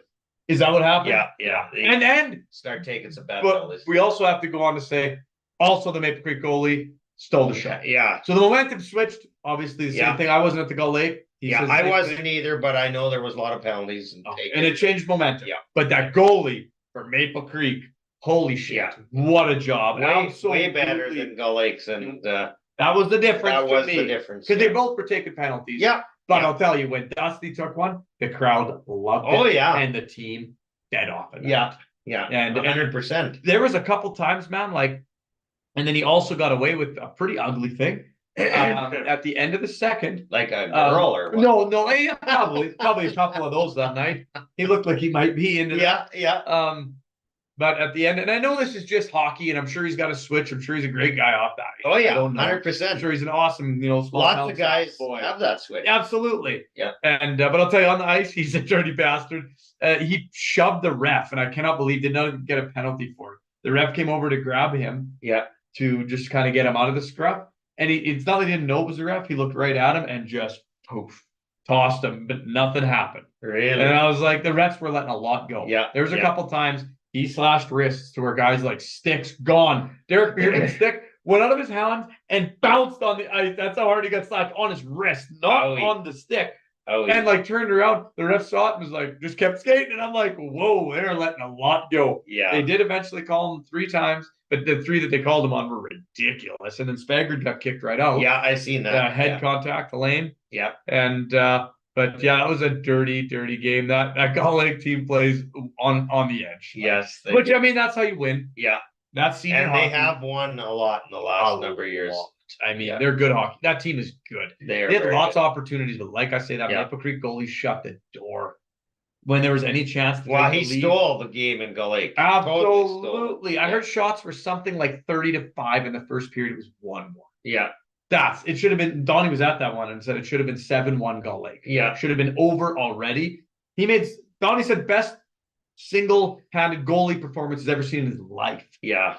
Is that what happened? Yeah. And start taking some bad penalties. We also have to go on to say, also the Maple Creek goalie stole the show. Yeah. So the momentum switched. Obviously, the same thing. I wasn't at the Gull Lake. I wasn't either, but I know there was a lot of penalties. And it changed momentum. Yeah. But that goalie for Maple Creek, holy shit. Yeah. What a job. Way better than Gull Lakes. And that was the difference. That was the difference. Because they both were taking penalties. Yeah. But I'll tell you, when Dusty took one, the crowd loved it. Oh, yeah. And the team dead off it. Yeah. And 100%. There was a couple times, man, and then he also got away with a pretty ugly thing. At the end of the second, like a girl or what? No, probably a couple of those that night. He looked like he might be into that. But at the end, and I know this is just hockey, and I'm sure he's got a switch. I'm sure he's a great guy off that. Oh yeah, 100%. I'm sure he's an awesome, small lots of guys have that switch. Absolutely. Yeah. And but I'll tell you, on the ice, he's a dirty bastard. He shoved the ref, and I cannot believe did not get a penalty for it. The ref came over to grab him. Yeah. To just kind of get him out of the scruff. And it's not that he didn't know it was a ref. He looked right at him and just poof, tossed him, but nothing happened. Really? And I was like, the refs were letting a lot go. Yeah. There was a couple times he slashed wrists to where guys like sticks gone. Derek Bearden's stick went out of his hands and bounced on the ice. That's how hard he got slashed, on his wrist, not on the stick. And turned around, the ref saw it and was like, just kept skating. And I'm like, whoa, they're letting a lot go. Yeah. They did eventually call him 3 times, but the 3 that they called him on were ridiculous. And then Spaggard got kicked right out. Yeah, I seen that. Head contact, the lane. Yeah. And but that was a dirty, dirty game. That Gull Lake team plays on the edge. Yes. Which, I mean, that's how you win. Yeah. That's senior and hockey. They have won a lot in the last number of years. I mean, they're good hockey. That team is good. They had lots of opportunities, but like I say, that Maple Creek goalie shut the door when there was any chance. He stole the game in Gull Lake. Absolutely. I heard shots were something like 30-5 in the first period. It was 1-1. Yeah. It should have been. Donnie was at that one and said it should have been 7-1 Gull Lake. Yeah. It should have been over already. Donnie said best single-handed goalie performance he's ever seen in his life. Yeah.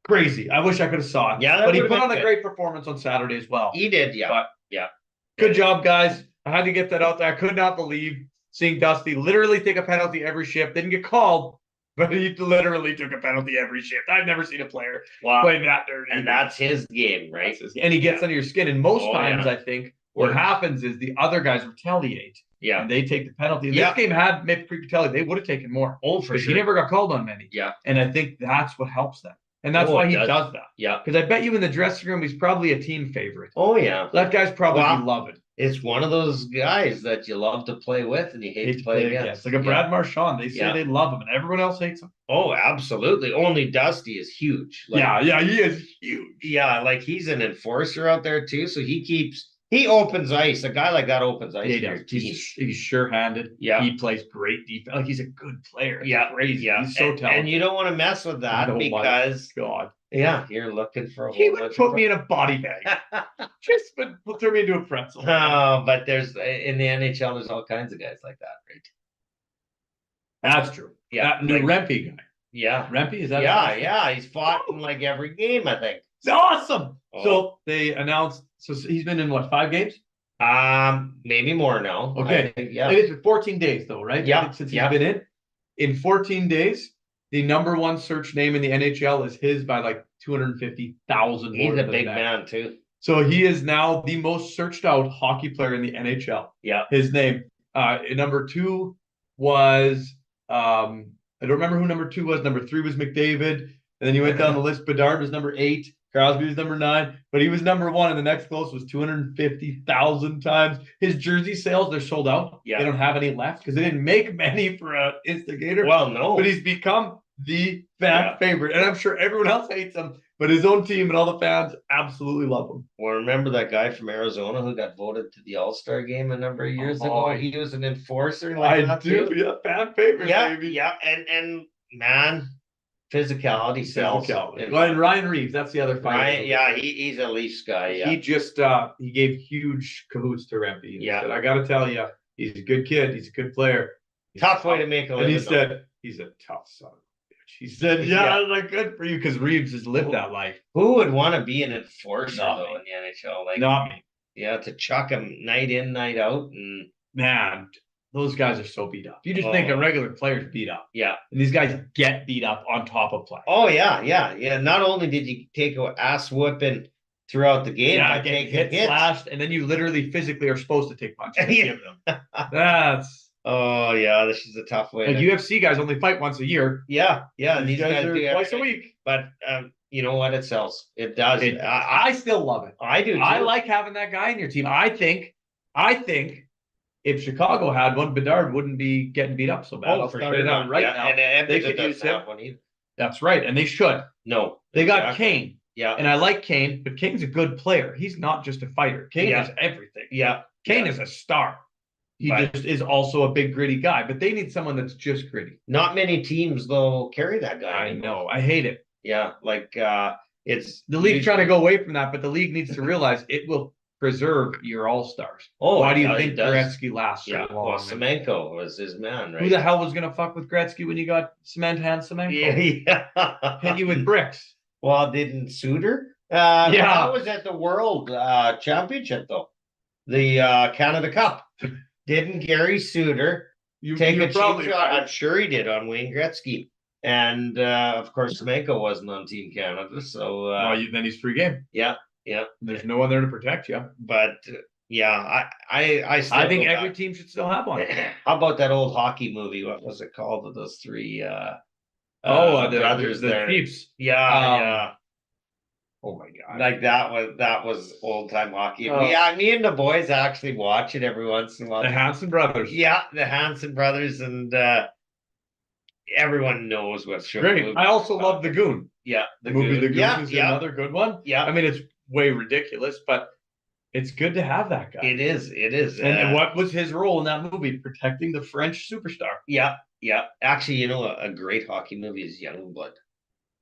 Crazy. I wish I could have saw it. Yeah, but he put on a great performance on Saturday as well. He did, yeah. But, good job, guys. I had to get that out there. I could not believe seeing Dusty literally take a penalty every shift. Didn't get called, but he literally took a penalty every shift. I've never seen a player play that dirty. And that's his game, right? And he gets under your skin. And most times, I think, what happens is the other guys retaliate. Yeah. And they take the penalty. This game had Maple Creek retaliate. They would have taken more. Oh, for sure. He never got called on many. Yeah. And I think that's what helps them. And that's why he does that. Yeah. Because I bet you in the dressing room, he's probably a team favorite. Oh, yeah. That guy's probably beloved. It's one of those guys that you love to play with and you hate to play against. Like a Brad Marchand. They say they love him and everyone else hates him. Oh, absolutely. Only Dusty is huge. He is huge. Yeah, he's an enforcer out there too. So he opens ice. A guy like that opens ice. Yeah, he's sure-handed. Yeah. He plays great defense. He's a good player. Yeah. Crazy. Yeah. He's so talented. And you don't want to mess with that because God. Yeah, you're looking for he would put me in a body bag. Just throw me into a pretzel. Oh, but there's in the NHL, there's all kinds of guys like that, right? That's true. Yeah, Rempe guy. Yeah. Rempe, is that? Yeah. He's fought in like every game, I think. It's awesome. Oh. So they announced. So he's been in what, 5 games? Maybe more now. Okay. I think, yeah. It is 14 days though, right? Yeah. I think since he's been in. In 14 days, the number one search name in the NHL is his by like 250,000. He's a big man too. So he is now the most searched out hockey player in the NHL. Yeah. His name. Number 2 was I don't remember who number 2 was. Number 3 was McDavid. And then you went down the list. Bedard was number 8. Crosby was number 9, but he was number 1, and the next close was 250,000 times. His jersey sales, they're sold out. Yeah. They don't have any left because they didn't make many for an instigator. Well, no. But he's become the fan favorite. And I'm sure everyone else hates him, but his own team and all the fans absolutely love him. Well, remember that guy from Arizona who got voted to the All-Star game a number of years ago? He was an enforcer. Like I do, yeah, fan favorite, baby. Yeah, and man, physicality sells. Well, and Ryan Reeves, that's the other fighter. He's a Leafs guy. Yeah. He just he gave huge cahoots to Rempe. He said, I got to tell you, he's a good kid. He's a good player. Tough way to make a living. And he said, he's a tough son of a bitch. He said, like, good for you, because Reeves has lived that life. Who would want to be an enforcer though in the NHL? Like, not me. Yeah, to chuck him night in, night out, and man, those guys are so beat up. You just think a regular player's beat up. Yeah. And these guys get beat up on top of play. Oh, yeah. Not only did you take an ass whooping throughout the game, but get hit, slashed, and then you literally physically are supposed to take punches. That's this is a tough way. Like UFC guys only fight once a year. Yeah. And these guys do twice a week. But you know what? It sells. It does. I still love it. I do too. I like having that guy in your team. I think if Chicago had one, Bedard wouldn't be getting beat up so bad. I'll start it out right now. And they could use him. That's right, and they should. No, they got Kane. Yeah, and I like Kane, but Kane's a good player. He's not just a fighter. Kane is everything. Yeah, Kane is a star. He just is also a big gritty guy. But they need someone that's just gritty. Not many teams though carry that guy. I know. I hate it. Yeah, like it's the league trying to go away from that, but the league needs to realize it will preserve your all-stars. Oh, why do you think Gretzky lasts so long? Well, Semenko was his man, right? Who the hell was going to fuck with Gretzky when you got cement hand Semenko? Yeah. Hit you with bricks. Well, didn't Suter? That was at the World Championship, though. The Canada Cup. Didn't Gary Suter take a cheap shot? I'm sure he did on Wayne Gretzky. And, of course, Semenko wasn't on Team Canada, so... then he's free game. Yeah. There's no one there to protect you. But I think every team should still have one. How about that old hockey movie? What was it called with those three the brothers there? Chiefs. Yeah. Oh my god. Like that was old time hockey. Me and the boys actually watch it every once in a while. The Hanson brothers. Yeah, the Hanson brothers, and everyone knows what's great. I also love The Goon. Yeah, the movie The Goon is another good one. Yeah. I mean, it's way ridiculous, but it's good to have that guy. It is. And what was his role in that movie? Protecting the French superstar. Yeah. Actually, a great hockey movie is Youngblood.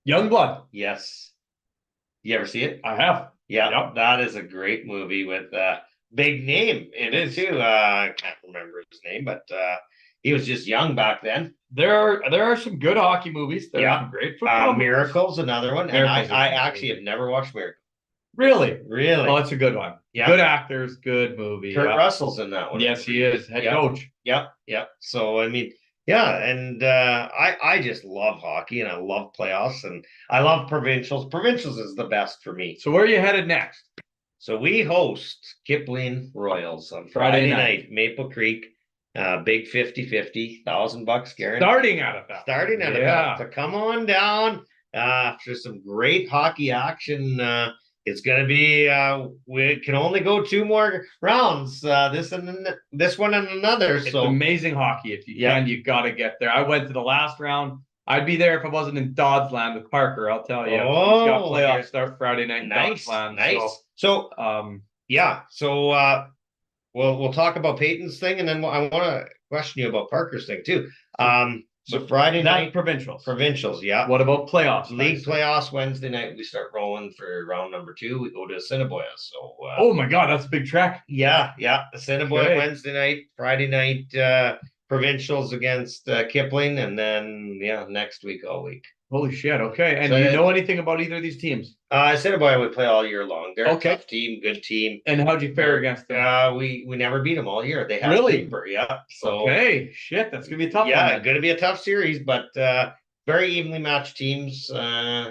Youngblood. Yes. You ever see it? I have. Yeah. Yep. That is a great movie with a big name in it too. I can't remember his name, but he was just young back then. There are some good hockey movies. There are some great football. Miracle's another one. And I actually have never watched Miracle. Really? Oh, it's a good one. Yeah. Good actors, good movie. Kurt Russell's in that one. Yes, he is. Head coach. Yeah. So, I mean, and I just love hockey, and I love playoffs, and I love provincials. Provincials is the best for me. So where are you headed next? So we host Kipling Royals on Friday night, Maple Creek. Big 50-50, $1,000 guarantee. Starting out of that. So come on down after some great hockey action. It's going to be, we can only go 2 more rounds, this one and another. It's amazing hockey. If you can, you got to get there. I went to the last round. I'd be there if I wasn't in Doddsland with Parker, I'll tell you. Oh, got playoffs start Friday night in Doddsland. Nice. So we'll talk about Peyton's thing, and then I want to question you about Parker's thing too. So Friday night provincials. Yeah. What about playoffs? League playoffs Wednesday night. We start rolling for round number 2. We go to Assiniboia. So. Oh my God, that's a big trek. Yeah. Assiniboia Wednesday night, Friday night. provincials against Kipling, and then next week all week. Holy shit. Okay. And So do you know anything about either of these teams? Assiniboia would play all year long. They're Okay. a tough team, good team. And how'd you fare against them? We never beat them all year. They have Really? Greenberg, yeah. So Okay. Shit. That's gonna be a tough yeah, one. going to be a tough series, but very evenly matched teams.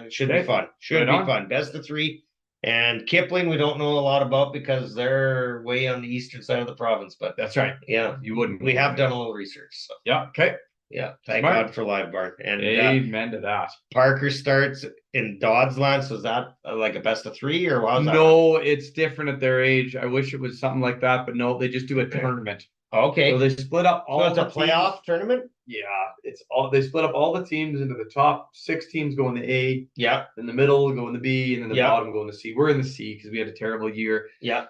Should be Okay. fun. Should Right be on. fun. Best of 3. And Kipling, we don't know a lot about because they're way on the eastern side of the province. But That's right. yeah, You wouldn't. we have done a little research. So Yeah. Okay. yeah, thank Smart. God for Live Barn. And Amen to that. Parker starts in Dodsland. So is that like a best of 3 or how's that? No, it's different at their age. I wish it was something like that, but no, they just do a tournament. Okay. So they split up all So it's a the playoff teams. tournament? Yeah, it's all they split up all the teams into the top 6 teams go in the A, Yeah. in the middle go in the B, and then the Yeah. bottom go in the C. We're in the C because we had a terrible year. Yeah.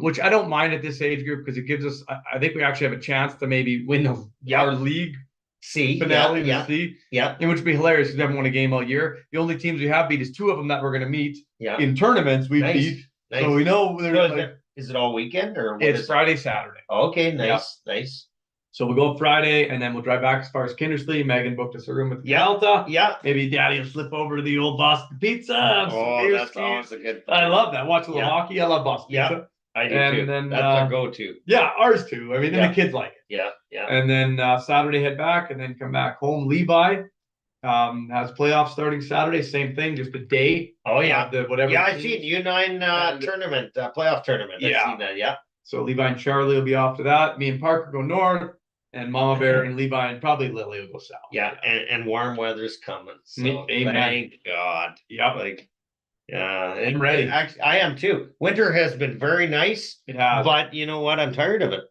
Which I don't mind at this age group because it gives us I think we actually have a chance to maybe win our league C. finale in Yeah. the C. Yeah. And which would be hilarious because we haven't won a game all year. The only teams we have beat is 2 of them that we're gonna meet Yeah. in tournaments we Nice. beat. Nice. So we know So there's is it all weekend or what it's is Friday, Saturday. it? Okay, nice, nice. So we'll go up Friday and then we'll drive back as far as Kindersley. Megan booked us a room at the Yeah. Delta. Yeah. Maybe Daddy will slip over to the old Boston Pizza. Have some Oh, beer that's skis. always a good. I love that. Watch a little Yeah. hockey. I love Boston Yeah. Pizza. I do and too. then, That's our go-to. Yeah, ours too. I mean, then Yeah. the kids like it. Yeah, yeah. And then Saturday head back and then come back home. Levi has playoffs starting Saturday. Same thing, just a day. Oh yeah, The whatever. yeah. I've team. seen U9 And- tournament, playoff tournament. I've Yeah. seen that. Yeah, So Levi and Charlie will be off to that. Me and Parker go north, and Mama Bear and Levi and probably Lily will go south. yeah. And warm weather's coming. So Amen. thank God. Yep. Like, yeah, I'm ready. Actually, I am too. Winter has been very nice, It has. but you know what? I'm tired of it.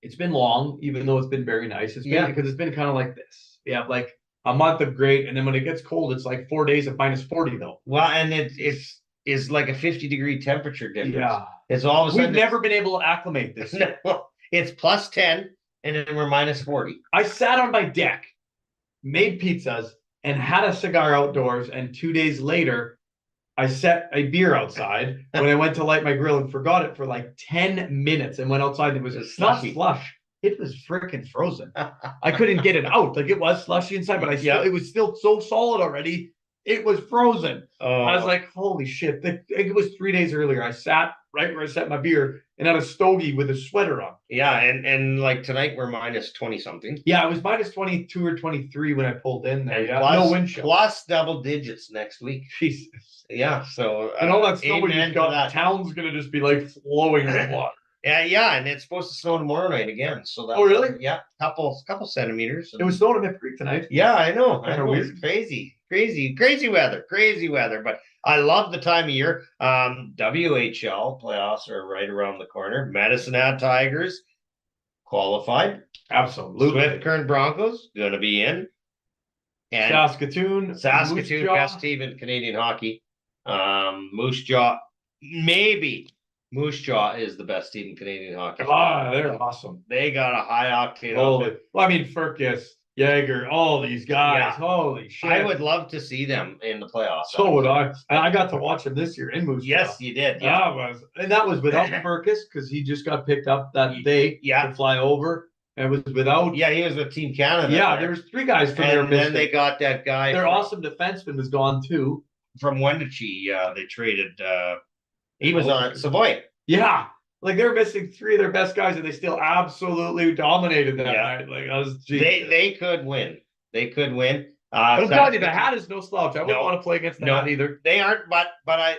It's been long, even though it's been very nice. It's been Yeah. because it's been kind of like this. We have like a month of great, and then when it gets cold, it's like 4 days of -40 though. Well, and it's like a 50-degree temperature difference. Yeah. It's all of a We've sudden never been able to acclimate this. no, it's +10 and then we're -40. I sat on my deck, made pizzas, and had a cigar outdoors, and 2 days later, I set a beer outside when I went to light my grill and forgot it for like 10 minutes and went outside. And it was It's not slushy. slush. It was freaking frozen. I couldn't get it out. Like it was slushy inside, but Yeah. it was still so solid already. It was frozen. Oh, I was like, holy shit. It was 3 days earlier. I sat right where I set my beer and had a stogie with a sweater on. yeah, and like tonight we're -20 something. Yeah, it was -22 or 23 when I pulled in there. And Yeah, plus, no wind chill. plus double digits next week. Jesus. Yeah, so And all that snow we amen just to got, that. town's gonna just be like flowing with water. Yeah, and it's supposed to snow tomorrow night again. So that's, Oh, really? Yeah, couple centimeters. It was snowing in Mip Creek tonight. Yeah, I know. Kinda weird. It's crazy weather. But I love the time of year. WHL playoffs are right around the corner. Medicine Hat Tigers qualified. Absolutely. Swift Current Broncos gonna be in. And Saskatoon. Saskatoon, Moose Jaw. best team in Canadian hockey. Moose Jaw, maybe Moose Jaw is the best team in Canadian hockey. Ah, they're awesome. They got a high octane. Holy. offense. Well, I mean, Furcus, Jaeger, all these guys. Yeah. Holy shit. I would love to see them in the playoffs. So would I. And I got to watch them this year in Moose Jaw. Yes, you did. Yeah. That was without Furcus because he just got picked up that day Yeah. to fly over. And it was without. Yeah, he was with Team Canada. Yeah, there. there was 3 guys from there. And then they got that guy. Their from, awesome defenseman was gone too. from Wenatchee. They traded. He was on Savoy. Yeah. Like they're missing 3 of their best guys, and they still absolutely dominated that Yeah. night. Like I was, They could win. They could win. But I'm telling you, the Saskatoon- Hat is no slouch. I wouldn't No. want to play against the No. Hat either. They aren't, but I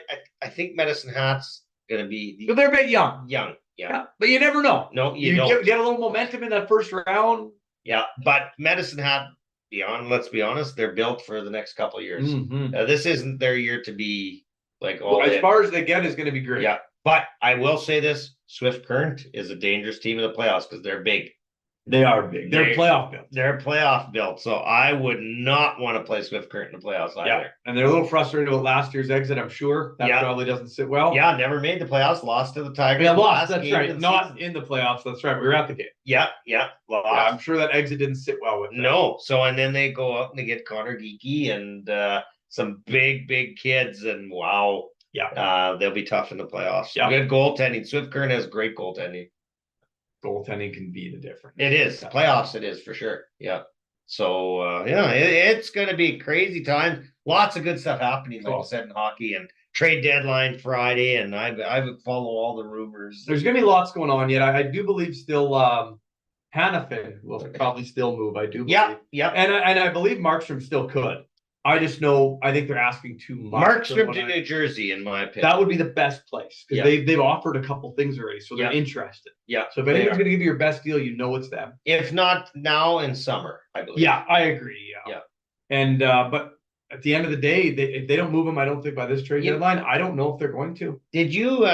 think Medicine Hat's gonna be But they're a bit young. young. Yeah. Yeah. But you never know. No, you You don't. get a little momentum in that first round. Yeah, but Medicine Hat, let's be honest, they're built for the next couple of years. Mhm. This isn't their year to be like all As in. far as they get is going to be great. Yeah, but I will say this: Swift Current is a dangerous team in the playoffs because they're big. They are big. They're They- playoff built. They're playoff built, so I would not want to play Swift Current in the playoffs either. Yeah. And they're a little frustrated with last year's exit, I'm sure. That Yeah. probably doesn't sit well. Yeah, never made the playoffs, lost to the Tigers. Yeah, last lost. That's game right. of the Not season. in the playoffs. That's right. We were at the game. Yeah, Yeah, lost. I'm sure that exit didn't sit well with them. No. So and then they go out and they get Connor Geeky and some big kids, and wow. Yeah. They'll be tough in the playoffs. Yeah. Good goaltending. Swift Current has great goaltending. goaltending can be the difference. It is playoffs. It is for sure. Yeah. So it's going to be crazy time. Lots of good stuff happening, like I said, in hockey, and trade deadline Friday, and I would follow all the rumors. There's going to be lots going on yet. I do believe still Hanifin will probably still move. I do believe. Yeah. And I believe Markstrom still could. I just know I think they're asking too much. Markstrom to New Jersey, in my opinion. That would be the best place because they've offered a couple things already, so they're interested. Yeah. So if anyone's going to give you your best deal, you know it's them. If not now, in summer, I believe. Yeah, I agree. Yeah. And but at the end of the day, if they don't move them, I don't think by this trade deadline, I don't know if they're going to. Did you?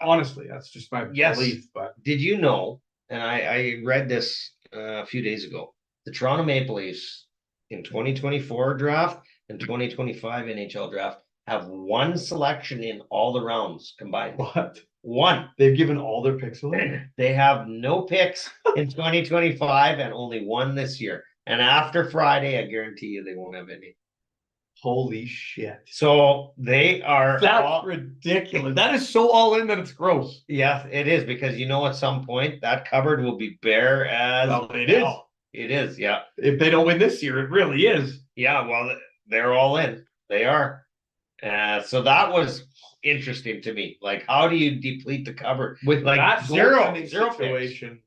Honestly, that's just my belief. But did you know? And I read this a few days ago. The Toronto Maple Leafs in 2024 draft and 2025 NHL draft have one selection in all the rounds combined. What? One. They've given all their picks away. They have no picks in 2025 and only one this year. And after Friday, I guarantee you they won't have any. Holy shit. So they are. That's ridiculous. That is so all in that it's gross. Yeah, it is, because at some point that cupboard will be bare as it is. It is, yeah. If they don't win this year, it really is. Yeah, well, they're all in. They are. So that was interesting to me. Like, how do you deplete the cupboard with like that zero situation? Picks.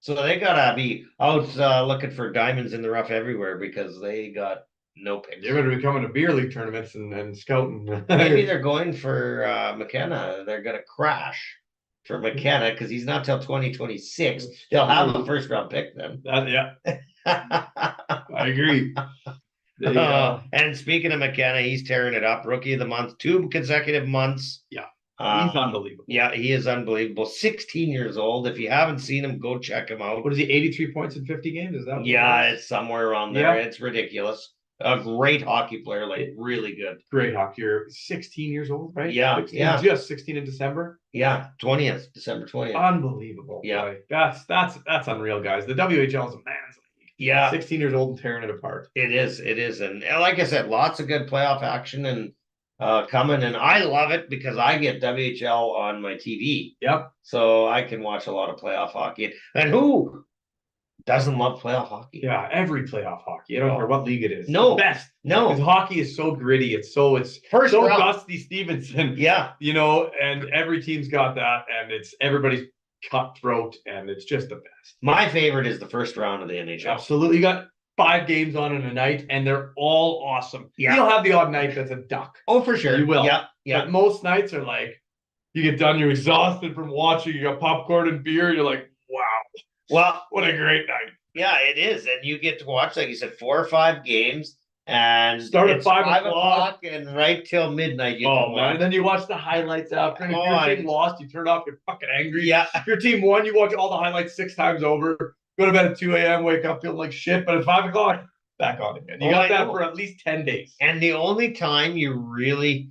So they gotta be out looking for diamonds in the rough everywhere because they got no picks. They're going to be coming to beer league tournaments and scouting. Maybe they're going for McKenna. They're going to crash for McKenna because he's not till 2026. They'll have a first round pick then. I agree. And speaking of McKenna, he's tearing it up. Rookie of the month, 2 consecutive months. Yeah. He's unbelievable. Yeah, he is unbelievable. 16 years old. If you haven't seen him, go check him out. What is he, 83 points in 50 games? Is that? Yeah, it's somewhere around there. Yeah. It's ridiculous. A great hockey player, like really good. Great hockey. You're 16 years old, right? Yeah, 16, yeah. Just 16 in December. Yeah, 20th, December 20th. Unbelievable. Yeah, boy. That's unreal, guys. The WHL is a man's league. Yeah, 16 years old and tearing it apart. It is, and like I said, lots of good playoff action and coming, and I love it because I get WHL on my TV. Yep. So I can watch a lot of playoff hockey, and who doesn't love playoff hockey? Yeah, every playoff hockey. I don't care what league it is. No, the best. No, because hockey is so gritty. It's first so round. Dusty Stevenson. Yeah, and every team's got that, and it's everybody's cutthroat, and it's just the best. My favorite is the first round of the NHL. Absolutely, you got 5 games on in a night, and they're all awesome. Yeah, you'll have the odd night that's a duck. Oh, for sure, you will. Yeah. But most nights are like, you get done, you're exhausted from watching. You got popcorn and beer. You're like, wow. Well, what a great night. Yeah, it is. And you get to watch, like you said, 4 or 5 games and start at 5 o'clock and right till midnight. And then you watch the highlights after. And if your team lost, you turn off, you're fucking angry. Yeah. If your team won, you watch all the highlights 6 times over. Go to bed at 2 a.m., wake up feeling like shit, but at 5 o'clock, back on again. You got that for at least 10 days. And the only time you really,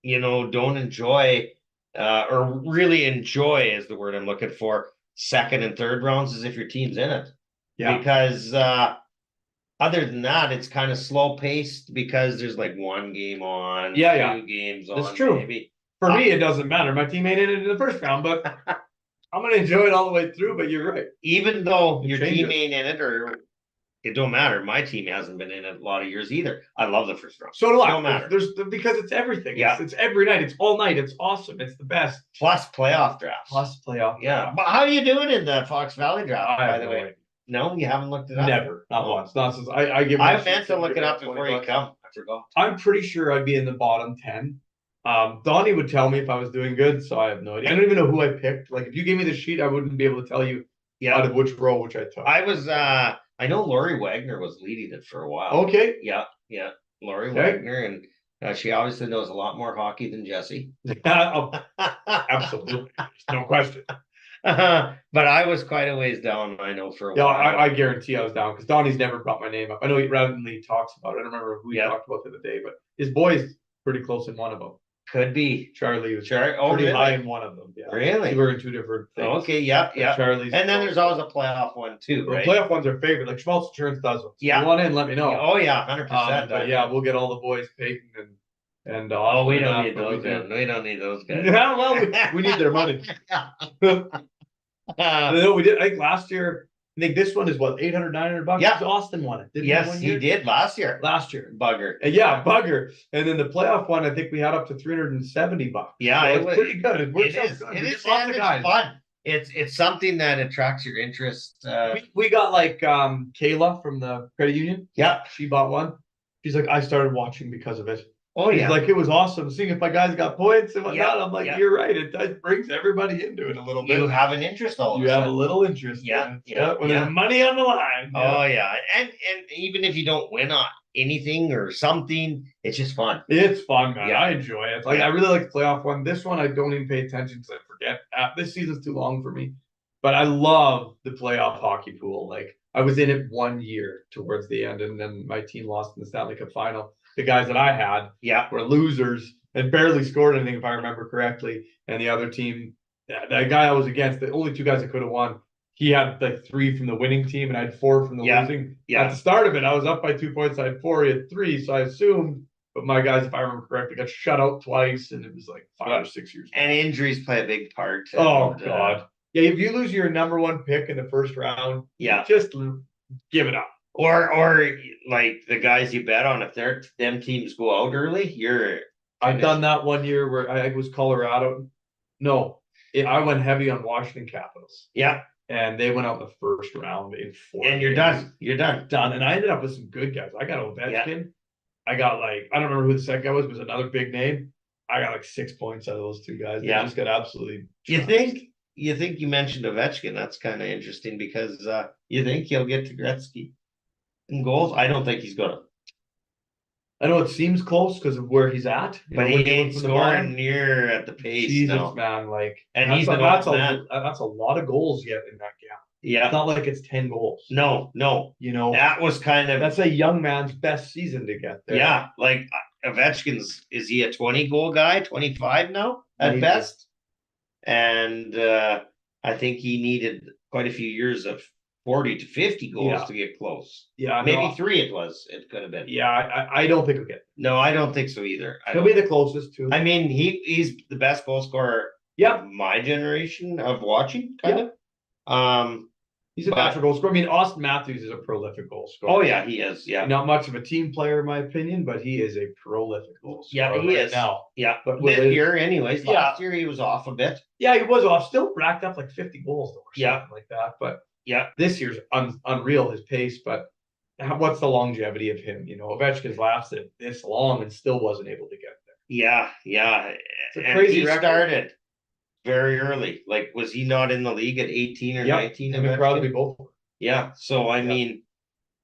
don't enjoy or really enjoy is the word I'm looking for, second and third rounds, is if your team's in it. Yeah. Because other than that, it's kind of slow paced because there's like 1 game on, 2 games on. That's true. Maybe. For me, it doesn't matter. My team ain't in it in the first round, but I'm going to enjoy it all the way through. But you're right. Even though your team ain't in it, or it don't matter. My team hasn't been in it a lot of years either. I love the first round. So do I. Don't matter. Because it's everything. Yeah. It's every night. It's all night. It's awesome. It's the best. Plus playoff drafts. Yeah. But how are you doing in the Fox Valley draft, by the way? No, you haven't looked it up? Never. Not once. Not since I meant to look it up before you come. I forgot. I'm pretty sure I'd be in the bottom 10. Donnie would tell me if I was doing good, so I have no idea. I don't even know who I picked. Like, if you gave me the sheet, I wouldn't be able to tell you out of which row which I took. I know Lori Wagner was leading it for a while. Okay. Yeah. Lori Wagner, and she obviously knows a lot more hockey than Jesse. Absolutely. No question. But I was quite a ways down, I know, for a while. I guarantee I was down because Donnie's never brought my name up. I know he randomly talks about it. I don't remember who he talked about the other day, but his boy's pretty close in one of them. Could be. Charlie was pretty high in one of them. Yeah. Really? We're in 2 different things. Okay, yeah. Charlie's and then there's always a playoff one too, right? The playoff one's our favorite. Like Schmaltz Insurance does one. Yeah. If you want in, let me know. Oh yeah, 100%. But yeah, we'll get all the boys, Peyton and we don't need those guys. We don't need those guys. Yeah, well, we need their money. No, we did. I think last year. I think this one is what, 800, 900 bucks. Yeah. Austin won it. Didn't he Yes, one he year? did last year. Last year. Bugger. Yeah, bugger. And then the playoff one, I think we had up to 370 bucks. Yeah, So it it's was- pretty good. It works It out is. good. It We is. get lots And of it's guys. fun. It's something that attracts your interest. We got like Kayla from the credit union. Yeah. She bought one. She's like, I started watching because of it. Oh She's yeah. like, it was awesome seeing if my guys got points and whatnot. Yeah, I'm like, yeah. you're right. It brings everybody into it a little bit. You have an interest all of You a have a sudden. little interest. Yeah, in it. yeah, When yeah. there's money on the line. Oh yeah. And even if you don't win on anything or something, it's just fun. It's fun, man. Yeah. I enjoy it. Like Yeah. I really like the playoff one. This one I don't even pay attention because I forget. This season's too long for me. But I love the playoff hockey pool. Like I was in it 1 year towards the end, and then my team lost in the Stanley Cup final. The guys that I had Yeah. were losers and barely scored anything, if I remember correctly. And the other team, that guy I was against, the only two guys that could have won, he had like 3 from the winning team, and I had 4 from the Yeah. losing. Yeah. At the start of it, I was up by 2 points. I had 4, he had 3, so I assumed. But my guys, if I remember correctly, got shut out twice, and it was like 5 or 6 years. And injuries play a big part. Oh and, God. Yeah, if you lose your number 1 pick in the first round, Yeah. just give it up. Or like the guys you bet on, if them teams go out early, you're I've done that 1 year where I was Colorado. No, I went heavy on Washington Capitals, yeah, and they went out in the first round in 4. and you're games. done. You're done. Done. And I ended up with some good guys. I got Ovechkin. I got like, I don't remember who the second guy was, but it was another big name. I got like 6 points out of those 2 guys. They Yeah. just got absolutely. You trounced. think you mentioned Ovechkin? That's kind of interesting because you think he'll get to Gretzky in goals? I don't think he's gonna. I know it seems close because of where he's at, you But know, he when you ain't look from the bottom. scoring near at the pace Jesus, now. man, like, And that's he's a, an that's old a man. that's a lot of goals yet in that gap. It's Yeah. not like it's 10 goals. No. You know, That was kind of that's a young man's best season to get there. yeah. Like Ovechkin's, is he a 20 goal guy? 25 now at Maybe. best. And I think he needed quite a few years of 40 to 50 goals Yeah. to get close. Yeah, Maybe no, 3 it was. It could have been. yeah. I don't think he'll get. No, I don't think so either. He'll be the closest to. I mean, he's the best goal scorer Yeah, of my generation of watching, kind of. he's a but- natural goal scorer. I mean, Austin Matthews is a prolific goal scorer. Oh yeah, he is. Yeah, Not much of a team player, in my opinion, but he is a prolific goal scorer. Yeah, he right is. now. yeah. But with This his- year, anyways. Yeah. Last year he was off a bit. Yeah, he was off. Still racked up like 50 goals though, or Yeah. something like that. But Yeah, this year's unreal, his pace. But what's the longevity of him? You know, Ovechkin's lasted this long and still wasn't able to get there. yeah. It's a And crazy he record. started very early. Like, was he not in the league at 18 or Yep, 19? Him and Ovechkin? Crosby both. Yeah. So I Yeah. mean,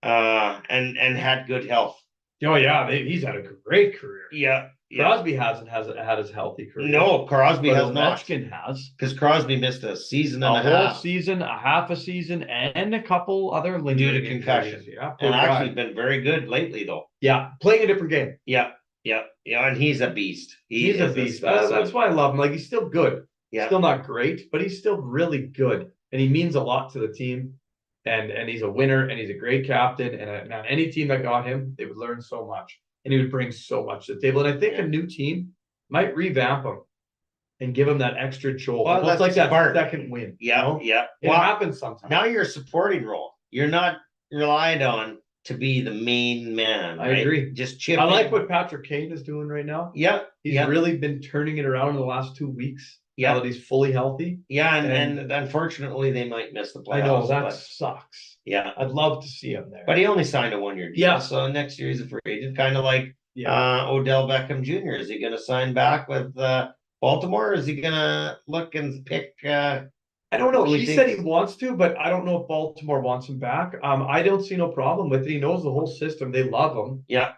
and had good health. Oh yeah, he's had a great career. Yeah. Yeah. Crosby hasn't had his healthy career. No, Crosby but has not, Ovechkin has. because Crosby missed a season and A a whole half, season, a half a season, and a couple other due lingering to concussion. injuries. Yeah, poor and guy. actually been very good lately, though. Yeah, playing a different game. Yeah, and he's a beast. He He's a is beast. specimen. That's why I love him. Like he's still good. Yeah. Still not great, but he's still really good, and he means a lot to the team. And he's a winner, and he's a great captain. And man, any team that got him, they would learn so much, and he would bring so much to the table. And I think a new team might revamp him and give him that extra jolt. Well, It's that's like that smart. second win. you Yeah, know? yeah. It Well, happens sometimes. now you're a supporting role. You're not relied on to be the main man. I right? agree. Just chip I like in. what Patrick Kane is doing right now. Yeah, He's yeah, really been turning it around in the last 2 weeks. Yeah. Now that he's fully healthy. yeah, and- and unfortunately they might miss the playoffs. I know that but, sucks. yeah, I'd love to see him there. but he only signed a 1-year deal. Yeah. So next year he's a free agent, kind of like yeah, Odell Beckham Jr. Is he going to sign back with Baltimore? Or is he going to look and pick? I don't know. Who He he said he thinks- wants to, but I don't know if Baltimore wants him back. I don't see no problem with it. He knows the whole system. They love him. Yeah.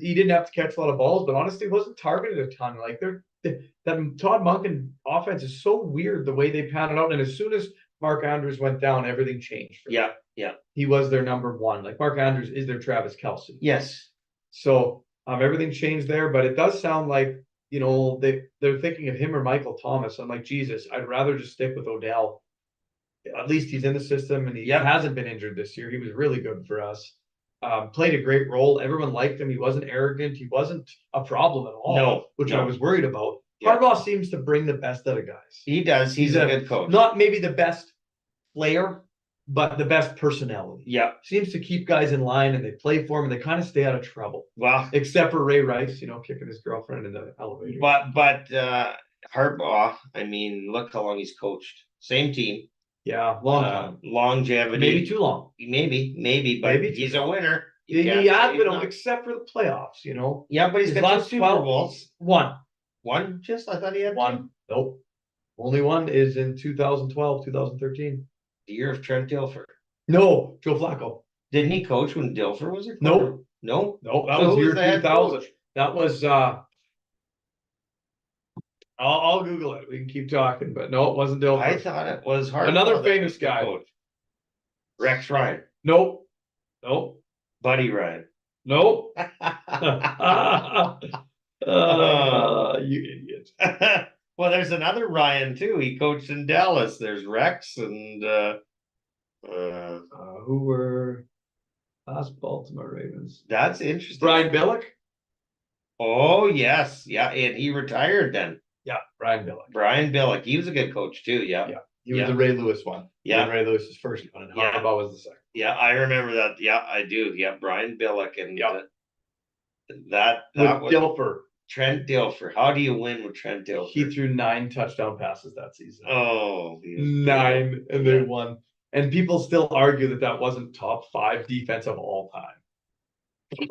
He didn't have to catch a lot of balls, but honestly, he wasn't targeted a ton. Like that Todd Monken offense is so weird the way they pan it out. And as soon as Mark Andrews went down, everything changed. for them. Yeah. He was their number 1. Like Mark Andrews is their Travis Kelce. Yes. So everything changed there, but it does sound like, you know, they're thinking of him or Michael Thomas. I'm like, Jesus, I'd rather just stick with Odell. At least he's in the system, and he Yeah. hasn't been injured this year. He was really good for us. Played a great role. Everyone liked him. He wasn't arrogant. He wasn't a problem at all. No, which no. I was worried about. Yeah. Harbaugh seems to bring the best out of guys. He does. He's a a- good coach. Not maybe the best player, but the best personality. Yeah, Seems to keep guys in line and they play for him and they kind of stay out of trouble. well, Except for Ray Rice, kicking his girlfriend in the elevator. but Harbaugh, I mean, look how long he's coached. Same team, Yeah, long time. longevity. Maybe too long. Maybe, but Maybe too he's a long. winner. He You can't has say been, he's not. except for the playoffs, Yeah, but he's His got two last Super 12 Bowls. One. One, just I thought he had One. Nope. Only one is in 2012, 2013. the year of Trent Dilfer. No, Joe Flacco. Didn't he coach when Dilfer was a Nope. No, No, that So was who year was the head 2000. coach? That was I'll Google it. We can keep talking, but no, it wasn't Dilfer. I thought it was Harbaugh. Another that famous was the guy. coach. Rex Ryan, Nope. Nope. Buddy Ryan. Nope. You idiot. Well, there's another Ryan too. He coached in Dallas. There's Rex and Who were last Baltimore Ravens? that's interesting. Brian Billick? Oh yes, yeah, and he retired then. Yeah, Brian Billick. Brian Billick, he was a good coach too. Yeah, Yeah. He was Yeah. the Ray Lewis one. Yeah. Ray Lewis's first one, and Yeah. Harbaugh was the second. yeah, I remember that. Yeah, I do. Yeah, Brian Billick and Yeah. that With was Dilfer, Trent Dilfer. How do you win with Trent Dilfer? he threw 9 touchdown passes that season. Oh, he was 9, and they Yeah. won. And people still argue that wasn't top 5 defense of all time.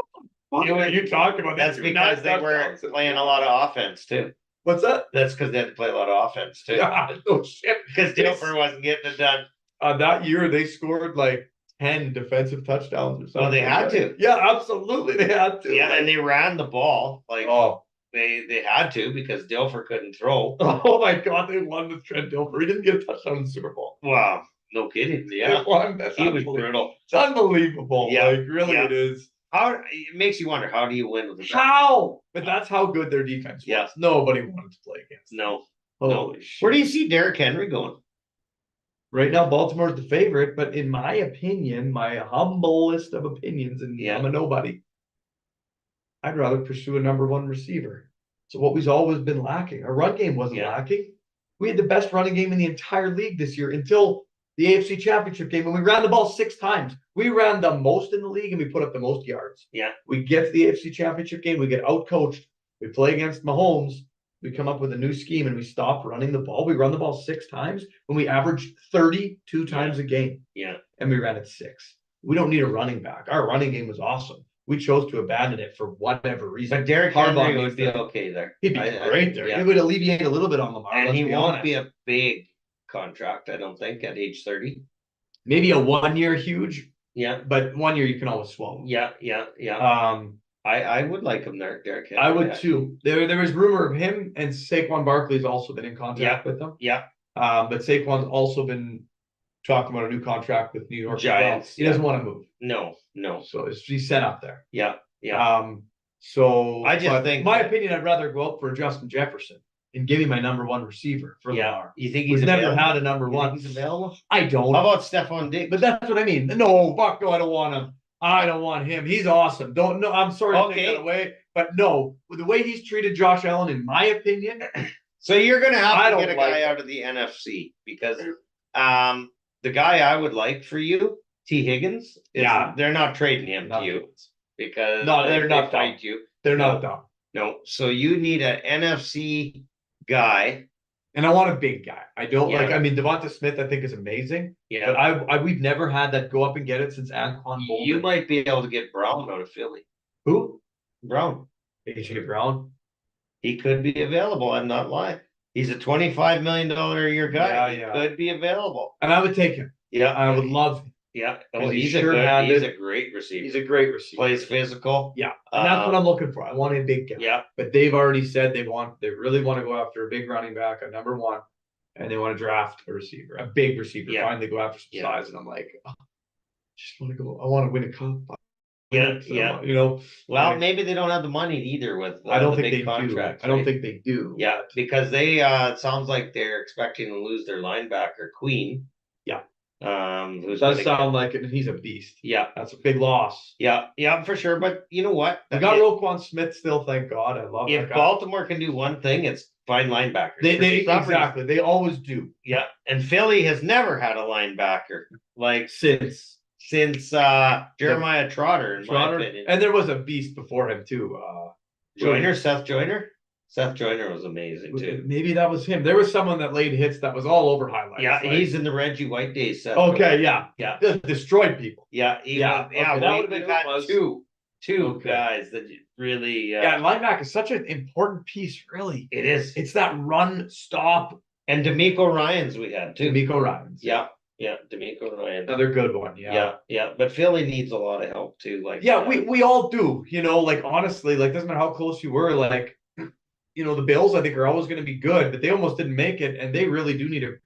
What are you talking about? That's They threw 9 because they were touchdowns. playing a lot of offense too. What's that? That's because they had to play a lot of offense too. Yeah, no shit. Because Dilfer wasn't getting it done. That year they scored like 10 defensive touchdowns or something. Well, they had to. Yeah, absolutely, they had to. Yeah, and they ran the ball like Oh, they had to because Dilfer couldn't throw. oh my God, they won with Trent Dilfer. He didn't get a touchdown in the Super Bowl. Wow, no kidding. Yeah, They won. That's he was unbelievable. brutal. It's unbelievable. Yeah, Like, really, yeah. it is. How it makes you wonder, how do you win with the How? But that's how good their defense was. Yeah. Nobody wanted to play against them. No. Holy shit. Where do you see Derrick Henry going? Right now, Baltimore's the favorite, but in my opinion, my humblest of opinions, and Yeah. I'm a nobody, I'd rather pursue a number 1 receiver. So what we've always been lacking, our run game wasn't Yeah. lacking. We had the best running game in the entire league this year until the AFC Championship game, and we ran the ball 6 times. We ran the most in the league, and we put up the most yards. Yeah. We get to the AFC Championship game, we get outcoached. We play against Mahomes. We come up with a new scheme, and we stop running the ball. We run the ball 6 times, when we averaged 32 times a game, Yeah. and we ran it 6. We don't need a running back. Our running game was awesome. We chose to abandon it for whatever reason. But Derrick Harbaugh Henry needs would be to- okay there. He'd be I- great there. yeah. It would alleviate a little bit on Lamar. And let's he be won't honest. be a big contract, I don't think, at age 30. Maybe a 1-year huge, Yeah, but 1 year you can always swallow. yeah. I would like him there, Derrick Henry. I would too. There was rumor of him, and Saquon Barkley's also been in contact with them. Yeah, But Saquon's also been talking about a new contract with New York as well. Giants, He doesn't want to move, no. so he's set up there. Yeah. So I just but think my that- opinion, I'd rather go out for Justin Jefferson and give me my number 1 receiver for Yeah. Lamar. You think He's he's never available? had a number You think 1. he's available? I don't. How about Stephon Diggs? But that's what I mean. No, fuck no, I don't want him. I don't want him. He's awesome. Don't no, I'm sorry to take Okay. that away. But no, with the way he's treated Josh Allen, in my opinion, So you're gonna I have to don't get a like guy it. out of the NFC because the guy I would like for you, T. Higgins, is, Yeah. they're not trading him Not to you because No, they're they not fight you. they're No. not dumb. No, so you need an NFC guy. And I want a big guy. I don't Yeah. like, I mean, Devonta Smith, I think is amazing, Yeah, but we've never had that go up and get it since Anquan Boldin. you might be able to get Brown out of Philly. Who? Brown, AJ Brown. he could be available. I'm not lying. He's a $25 million a year guy. Yeah, He yeah. could be available. And I would take him. Yeah, I would love him. Yeah, oh, Because he's he's a good. sure-handed. He's a great receiver. He's a great receiver. Plays physical. Yeah. And that's what I'm looking for. I want a big guy. Yeah, But they've already said they really want to go after a big running back, a number 1, and they want to draft a receiver, a big receiver. Yeah. Finally go after some Yeah. size. And I'm like, oh, just want to go. I want to win a cup. yeah, So, yeah. Well, Well, maybe they don't have the money either with I don't the think big they contracts. do. I don't right? think they do. Yeah, because they it sounds like they're expecting to lose their linebacker Queen. Yeah. It Who's does gonna sound like it, and he's a beast. yeah, That's a big loss. yeah, for sure. But you know what? We got Roquan Smith still, thank God. I love that If guy. Baltimore can do one thing, it's find linebackers. They For some reason. exactly. They always do. Yeah, and Philly has never had a linebacker like Since Jeremiah Trotter, in my Trotter, opinion. and there was a beast before him too. Seth Joyner. Seth Joyner was amazing too. Maybe that was him. There was someone that laid hits that was all over highlights. Yeah, like- he's in the Reggie White days. Seth okay. Joyner. Yeah, Yeah. destroyed people. Yeah, Yeah, okay, that would've been we've who it had was. two Okay. guys that really. Yeah, linebacker is such an important piece. Really, it is. it's that run stop. And D'Amico Ryans we had too. D'Amico Ryans. Yeah, D'Amico Ryans. Another good one. Yeah. But Philly needs a lot of help too. Like Yeah, we all do. Like honestly, like doesn't matter how close you were. Like, the Bills I think are always going to be good, but they almost didn't make it, and they really do need to.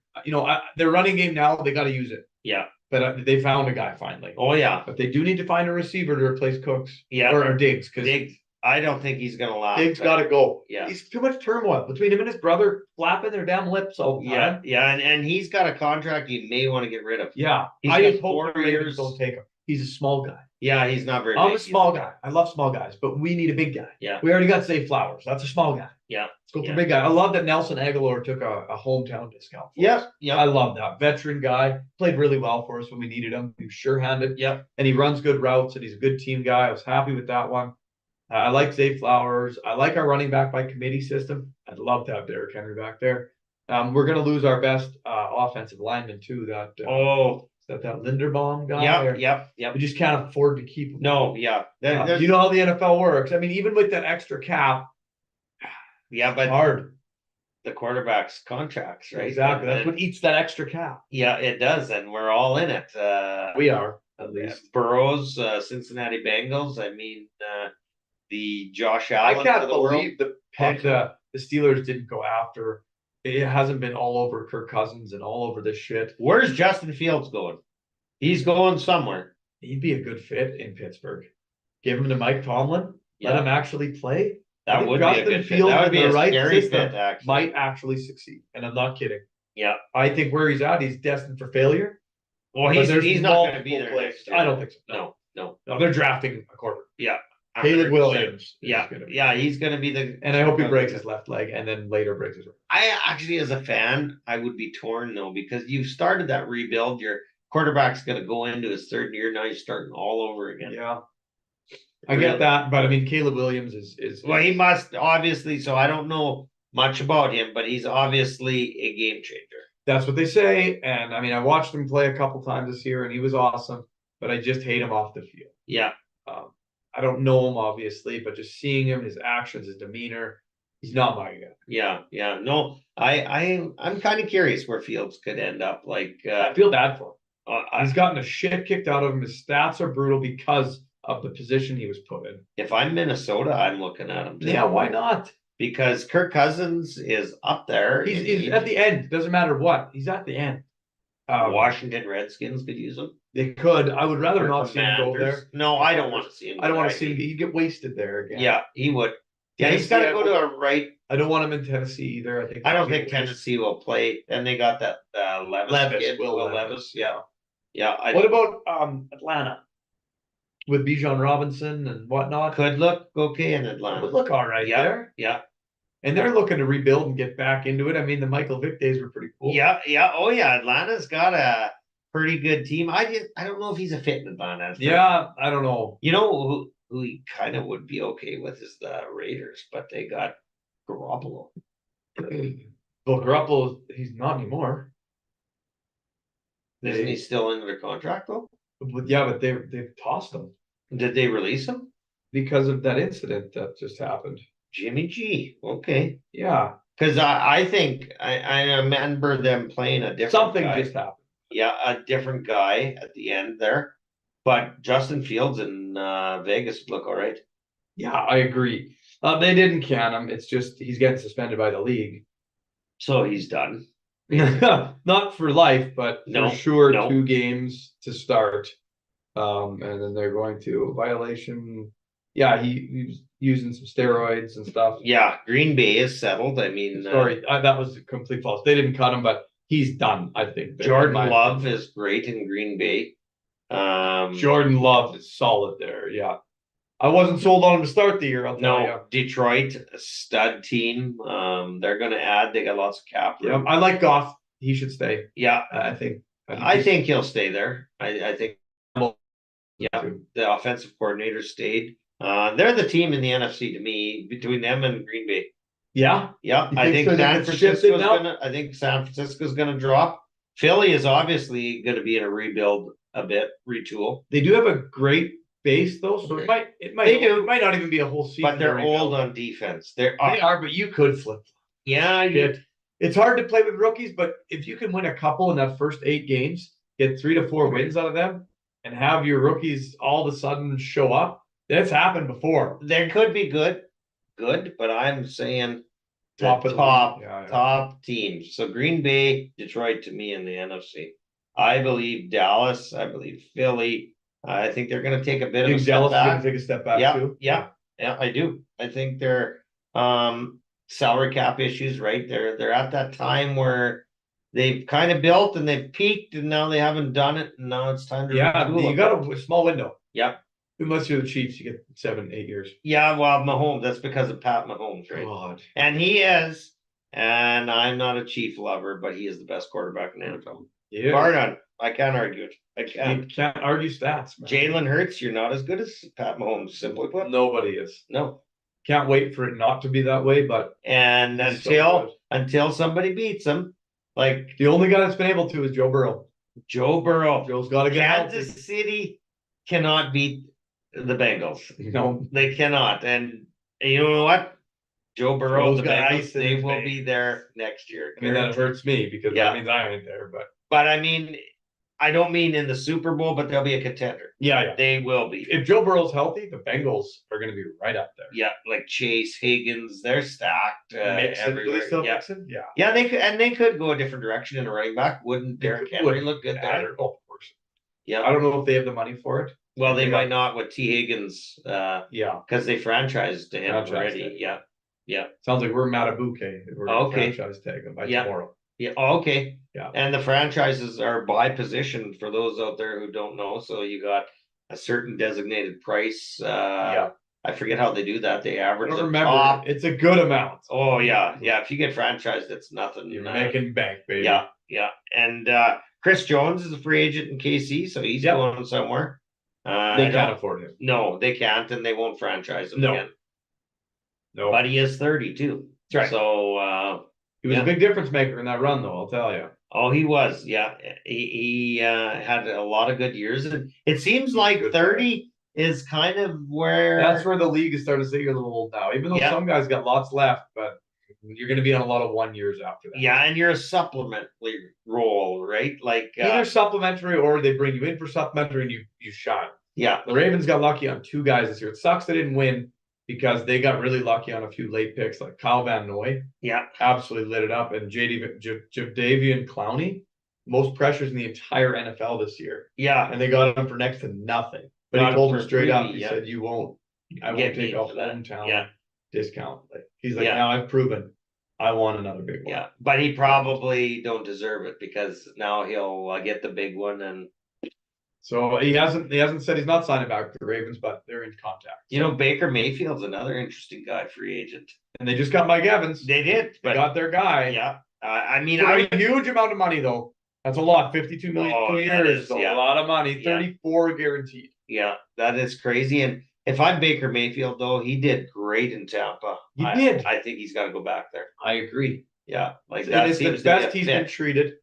Their running game now they got to use it. Yeah. But they found a guy finally. Oh yeah. But they do need to find a receiver to replace Cooks. Yeah. Or Diggs because Diggs. I don't think he's gonna last. Diggs got to go. Yeah. He's too much turmoil between him and his brother flapping their damn lips all the time. Yeah, and he's got a contract you may want to get rid of. Yeah. He's I got just hope 4 the Ravens years. don't take him. He's a small guy. Yeah, he's not very I'm a big. small guy. I love small guys, but we need a big guy. Yeah. We already got Zay Flowers. That's a small guy. Yeah. Let's go for Yeah. a big guy. I love that Nelson Aguilar took a hometown discount. For us. Yeah. I love that. Veteran guy. Played really well for us when we needed him. He was sure-handed. Yeah. And he runs good routes and he's a good team guy. I was happy with that one. I like Zay Flowers. I like our running back by committee system. I'd love to have Derrick Henry back there. We're going to lose our best offensive lineman too. That Linderbaum guy. Yep. We just can't afford to keep him. No, yeah. There's- You know how the NFL works. I mean, even with that extra cap, yeah, it's but hard. the quarterback's contracts, right? Exactly. That's And- what eats that extra cap. yeah, it does, and we're all in it. We are, at least. Burrows, Cincinnati Bengals. I mean, the Josh I Allen can't of the world. believe the Steelers didn't go after. It hasn't been all over Kirk Cousins and all over this shit. Where's Justin Fields going? He's going somewhere. He'd be a good fit in Pittsburgh. Give him to Mike Tomlin. Let Yeah. him actually play. I That think would be a Justin good fit. Fields That would in be the a right scary system fit, actually. Might actually succeed. And I'm not kidding. Yeah. I think where he's at, he's destined for failure. Well, But he's there's not going to be multiple there players. next year. I don't think so. No. No, they're drafting a quarter. Yeah. Caleb 100%. Williams. is Yeah. gonna be- Yeah. He's going to be the. And I hope he breaks his left leg and then later breaks his right. I actually, as a fan, I would be torn though, because you've started that rebuild. Your quarterback's going to go into his third year. Now you're starting all over again. Yeah. I get that, but I mean, Caleb Williams is Well, he must obviously. So I don't know much about him, but he's obviously a game changer. that's what they say. And I mean, I watched him play a couple times this year and he was awesome, but I just hate him off the field. Yeah. I don't know him obviously, but just seeing him, his actions, his demeanor, he's not my guy. Yeah. No, I'm kind of curious where Fields could end up. Like, I feel bad for him. I, He's gotten the shit kicked out of him. His stats are brutal because of the position he was put in. if I'm Minnesota, I'm looking at him. Too. Yeah, why not? Because Kirk Cousins is up there. He's at the end. Doesn't matter what. He's at the end. Washington Redskins could use him. They could. I would rather Or not see him go Commanders. there. No, I don't want to see him. I don't go want there. to see him. He'd get wasted there again. Yeah, he would. Yeah, he's got to go to a right. I don't want him in Tennessee either. I think. I don't think Tennessee will play. And they got that Levis kid, Will Levis. Yeah. What about Atlanta with Bijan Robinson and whatnot? Could look okay in Would Atlanta. look all right Yeah. there. Yeah. And they're looking to rebuild and get back into it. I mean, the Michael Vick days were pretty cool. Yeah. Oh yeah. Atlanta's got a pretty good team. I don't know if he's a fit in Atlanta. Yeah, I don't know. You know who he kind of would be okay with is the Raiders, but they got Garoppolo. Well, Garoppolo, he's not anymore. Isn't he still under contract though? But they've tossed him Did they release him? because of that incident that just happened. Jimmy G. Okay. Yeah, Because I think I remember them playing a different something guy. just happened. Yeah, a different guy at the end there. But Justin Fields in Vegas would look all right. Yeah, I agree. They didn't can him. It's just he's getting suspended by the league. So he's done. Not for life, but No, for sure no. 2 games to start. And then they're going to violation. Yeah, he was using some steroids and stuff. Yeah, Green Bay is settled. I mean, Sorry, that was complete false. They didn't cut him, but he's done, I think. in Jordan my Love opinion. is great in Green Bay. Jordan Love is solid there, yeah. I wasn't sold on him to start the year, I'll tell you. No, Detroit, a stud team. They're gonna add, they got lots of cap Yeah, room. I like Goff. He should stay. Yeah, I think. I think he'll stay there. I think, yeah, too. the offensive coordinator stayed. They're the team in the NFC to me, between them and Green Bay. Yeah, Yeah, You I think think so? San It's shifted Francisco's now? gonna, I think San Francisco's gonna drop. Philly is obviously gonna be in a rebuild a bit, retool, they do have a great base though, so it might They do. it might not even be a whole season. but they're to rebuild. old on defense. They're, They are, but you could flip. yeah, Shit. It's hard to play with rookies, but if you can win a couple in that first 8 games, get 3 to 4 wins out of them, and have your rookies all of a sudden show up, that's happened before. there could be good, but I'm saying Top the of the top, league. Yeah. top teams. So Green Bay, Detroit to me in the NFC. I believe Dallas, I believe Philly. I think they're gonna take a bit I of a think step Dallas is gonna back. take a step back Yeah, too. yeah. Yeah, I do. I think they're salary cap issues, right? They're at that time where they've kind of built and they've peaked and now they haven't done it, and now it's time to Yeah, retool you it. got a small window. Yep. Unless you're the Chiefs, you get 7, 8 years. Yeah, well, Mahomes, that's because of Pat Mahomes, right? God. And he is, and I'm not a Chief lover, but he is the best quarterback in the NFL. Yeah. Bar none. I can't argue it. I You can't. can't argue stats, man. Jalen Hurts, you're not as good as Pat Mahomes, simply put. Nobody is. No. Can't wait for it not to be that way, but And He's so good. until somebody beats him, like the only guy that's been able to is Joe Burrow. Joe Burrow, Joe's got to get Kansas healthy. City cannot beat the Bengals. No, They cannot. And you know what? Joe Burrow, Joe's the got Bengals, ice in they his will veins. be there next year. I mean that hurts me because Yeah. that means I ain't there. But But I mean, I don't mean in the Super Bowl, but they'll be a contender. yeah. They will be. If Joe Burrow's healthy, the Bengals are going to be right up there. Yeah, like Chase, Higgins, they're stacked Mixon, do everywhere. they still Yeah. Mixon? Yeah. Yeah, they could go a different direction in a running back. Wouldn't Derrick Henry look good there? Oh, of course. Yeah. I don't know if they have the money for it. Well, they They might got- not with T. Higgins, Yeah. because they franchised him Franchised already. it. Yeah. Yeah. Sounds like we're Matabuke. We're going to Okay. franchise tag them by Yeah. tomorrow. Yeah. Oh, okay. Yeah. And the franchises are by position for those out there who don't know. So you got a certain designated price. Yeah. I forget how they do that. They I average don't the remember. top. It's a good amount. Oh yeah. Yeah. If you get franchised, it's nothing. You're making bank, baby. Yeah. Yeah. And Chris Jones is a free agent in KC, so he's Yep. going somewhere. They I can't don't- afford him. No, they can't, and they won't franchise him No. again. No. But he is 32. That's right. So He was yeah. a big difference maker in that run, though, I'll tell you. oh, he was, yeah. He had a lot of good years, and it seems like Good 30 is kind of where That's where the league is starting to say you're a little old now, even though Yeah. some guys got lots left, but you're going to be on a lot of 1 years after that. yeah, and you're a supplementary role, right? Like Either supplementary or they bring you in for supplementary and you shine. yeah, The Ravens got lucky on 2 guys this year. It sucks they didn't win because they got really lucky on a few late picks like Kyle Van Noy. yeah, Absolutely lit it up. And Jadeveon Clowney, most pressures in the entire NFL this year. yeah. And they got him for next to nothing. But Got he him told him for straight up, free, he yeah. said, I won't Get take me a for that. hometown Yeah. discount. Like he's like, Yeah. now I've proven I want another big one. Yeah, but he probably don't deserve it because now he'll get the big one, and So he hasn't said he's not signing back with the Ravens, but they're in contact. you know Baker Mayfield's another interesting guy, free agent. And they just got Mike Evans. They did, They but got their guy. yeah, I mean, For I a huge amount of money though. That's a lot. 52 million Oh, per that year is, is a yeah. lot of money. Yeah. 34 guaranteed. yeah, that is crazy. And if I'm Baker Mayfield, though, he did great in Tampa. He did. I think he's got to go back there. I agree. Yeah, like And that it's the seems to be a best he's been fit. treated.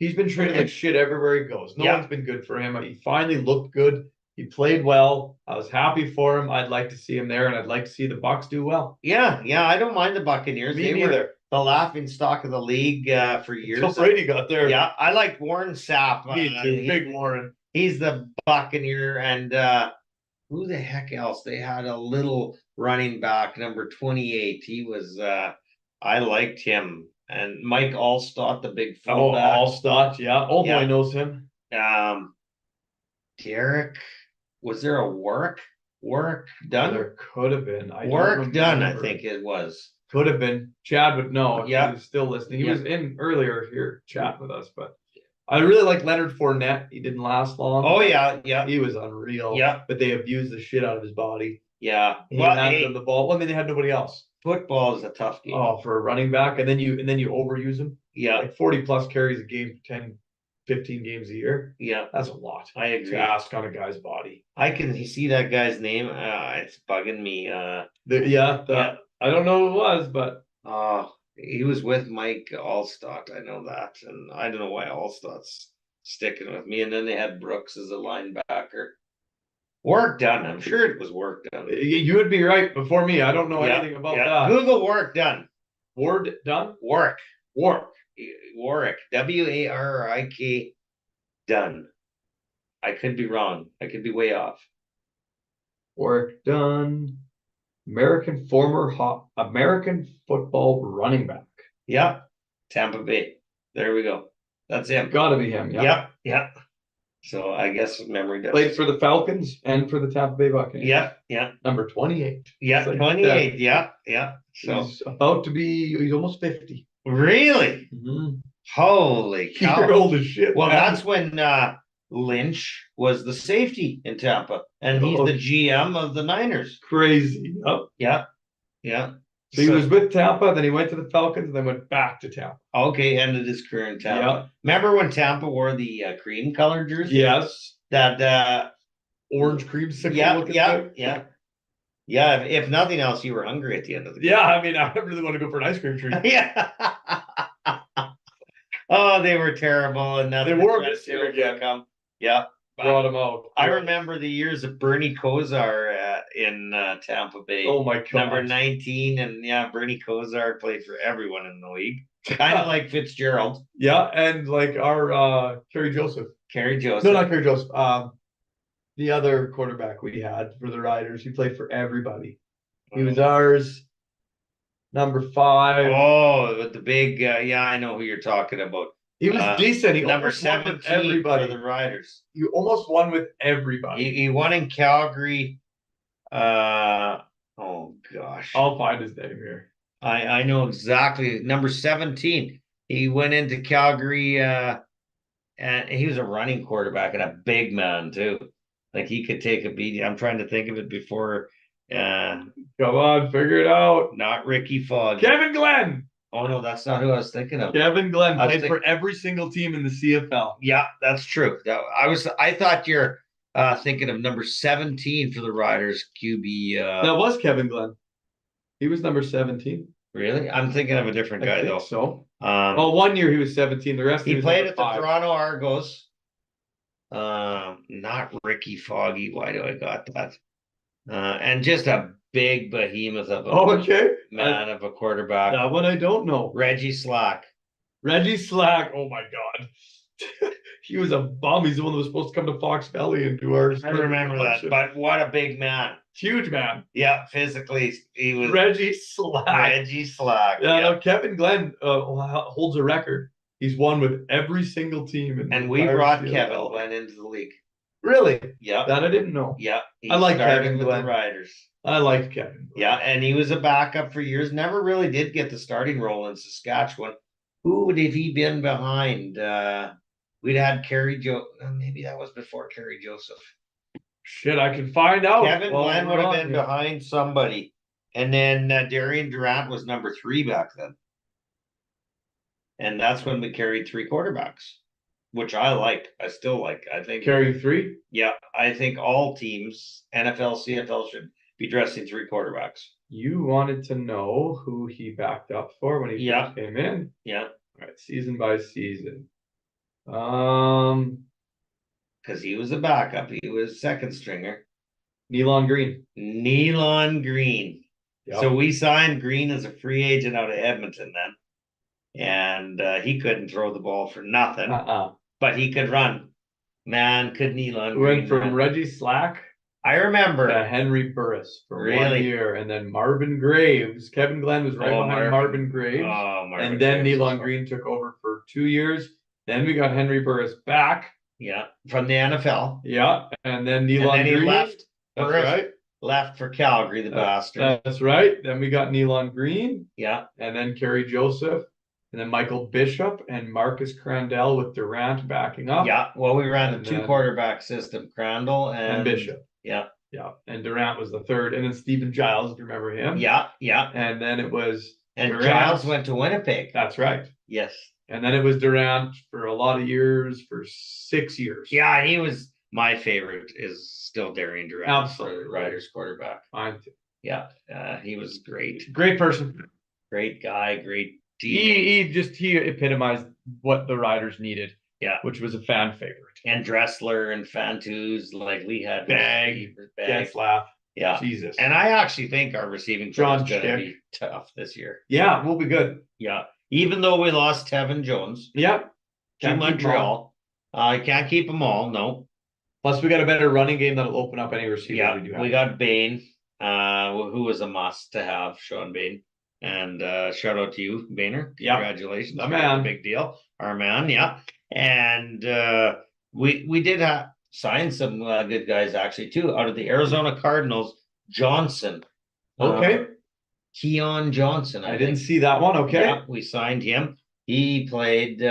He's been treated like shit everywhere he goes. No Yeah. one's been good for him. He finally looked good. He played well. I was happy for him. I'd like to see him there, and I'd like to see the Bucks do well. Yeah, yeah, I don't mind the Buccaneers. Me They were neither. the laughing stock of the league for years. Until Brady got there. Yeah, I like Warren Sapp. Me too. Big Warren. He's the Buccaneer, and who the heck else? They had a little running back, number 28. He was I liked him. And Mike Allstott, the big Oh, fullback. Allstott. Yeah. Old Yeah. boy knows him. Derek, was there a work done? There could have been. I don't Work done, I remember. think it was. Could have been. Chad would know if Yeah. he was still listening. He Yeah. was in earlier here chat with us, but I really like Leonard Fournette. He didn't last long. Oh yeah, yeah, He was unreal. Yeah. But they abused the shit out of his body. yeah. He Well, handed hey, them the ball. Well, I mean, they had nobody else. football is a tough game. Oh, for a running back, and then you overuse him. Yeah, Like 40 plus carries a game, 10, 15 games a year. yeah. That's a lot I agree. to ask on a guy's body. I can see that guy's name. It's bugging me. Yeah. I don't know who it was, but He was with Mike Allstott. I know that, and I don't know why Allstott's sticking with me. And then they had Brooks as a linebacker. Work done. I'm sure it was work done. you would be right before me. I don't know Yeah, anything about yeah. that. Google work done. Ward done? Work. Warwick. Warwick. Warrik. Done. I could be wrong. I could be way off. Warwick done. American football running back. Yep. Tampa Bay. There we go. That's him. Gotta be him. Yeah. Yep. Yep. So I guess memory does. Played for the Falcons and for the Tampa Bay Buccaneers. Yep. Yeah. Number 28. Yeah. It's like 28. Yeah. Yeah. So He's he's almost 50. really, holy cow. You're old as shit. Well, man. that's when Lynch was the safety in Tampa, and he's Oh. the GM of the Niners. crazy. Yep. Yeah. Yeah. So he was with Tampa, then he went to the Falcons, and then went back to Tampa. Okay, ended his career in Tampa. Yeah. Remember when Tampa wore the cream colored jersey? Yes. That Orange creamsicle. yeah, looking yeah, thing. yeah. Yeah, if nothing else, you were hungry at the end of the game. Yeah, I mean, I really want to go for an ice cream treat. Yeah. Oh, they were terrible, and They wore them this year again. Come. Yeah. Brought him out. I remember the years of Bernie Kosar in Tampa Bay. Oh my god. Number 19, and yeah, Bernie Kosar played for everyone in the league. Kind of like Fitzgerald, Yeah, and like our Kerry Joseph. Kerry Joseph. No, not Kerry Joseph. The other quarterback we had for the Riders, he played for everybody. He was ours. Number 5. Oh, with the big, yeah, I know who you're talking about. He was decent. He Number almost won 17 with everybody. for the Riders. He almost won with everybody. He won in Calgary. Oh gosh, I'll find his name here. I know exactly. Number 17. He went into Calgary, and he was a running quarterback and a big man too. Like he could take a beating. I'm trying to think of it before. Come on, figure it out. Not Ricky Fogg. Kevin Glenn. Oh no, that's not who I was thinking of. Kevin Glenn I was played for every single team in the CFL. Yeah, that's true. I thought you're thinking of number 17 for the Riders QB. That was Kevin Glenn. He was number 17. Really? I'm thinking of a different guy I think though. so. Oh, 1 year he was 17. The rest he was played number at the 5. Toronto Argos. Not Ricky Foggy. Why do I got that? And just a big behemoth of a Oh, okay. man of a quarterback. That one I don't know. Reggie Slack. Reggie Slack. Oh my god. He was a bum. He's the one that was supposed to come to Fox Valley and do our. I remember that, but what a big man. Huge man. Yeah, physically he was Reggie Slack. Reggie Slack. Yeah, Yeah. no, Kevin Glenn holds a record. He's won with every single team. In the And we entire brought CFL. Kevin Glenn into the league. Really? Yeah. That I didn't know. Yeah. He I like started Kevin with Glenn. the Riders. I liked Kevin. Yeah, and he was a backup for years. Never really did get the starting role in Saskatchewan. Who would have he been behind? We'd had maybe that was before Kerry Joseph. Shit, I can find out. Kevin while Glenn we're would have on been here. behind somebody. And then Darian Durant was number 3 back then. And that's when we carried 3 quarterbacks, which I like. I still like. I think Carrying 3. yeah, I think all teams, NFL, CFL, should be dressing 3 quarterbacks. You wanted to know who he backed up for when he Yeah. first came in. Yeah, All right, season by season. because he was a backup. He was second stringer. Nealon Green. Nealon Green. Yep. So we signed Green as a free agent out of Edmonton then. And he couldn't throw the ball for nothing, but he could run. Man, could Nealon Green Went from run. Reggie Slack I remember. to Henry Burris for 1 Really? year, and then Marvin Graves. Kevin Glenn was right Oh, behind Marvin Graves, Oh, Marvin and then Graves. Nealon Green took over for 2 years. Then we got Henry Burris back. Yeah, from the NFL. Yeah, and then And Nealon then he Green left. That's Burris. right. left for Calgary, the bastard. That's right. Then we got Nealon Green, Yeah, and then Kerry Joseph, and then Michael Bishop and Marcus Crandell with Durant backing up. yeah. Well, we ran And the two then- quarterback system, Crandall And Bishop. Yeah, Yeah. And Durant was the third. And then Stephen Giles, if you remember him. yeah, yeah. And then it was And Durant. Giles went to Winnipeg. That's right. Yes. And then it was Durant for a lot of years, for 6 years. Yeah, he was my favorite. Is still Darian Durant, Absolutely. the Riders quarterback. Mine too. Yeah, he was great. Great person. Great guy. Great team. He epitomized what the Riders needed. Yeah. Which was a fan favorite. And Dressler and Fantus, like we had Bag. Bag. Getzlaff. Yeah. Jesus. And I actually think our receiving John core is going to Schick. be tough this year. Yeah, we'll be good. Yeah. Even though we lost Tevin Jones Yep. to Can't keep 'em all. Montreal, I can't keep them all. No. Plus, we got a better running game that'll open up any receiver Yeah. we do have. We got Bain, who was a must to have, Sean Bain. And shout out to you, Boehner. Yeah. Congratulations. The man. Big deal. Our man, yeah. And we did sign some good guys actually too out of the Arizona Cardinals. Johnson. Okay. Keon Johnson. I didn't see that one. Okay. Yeah, we signed him. He played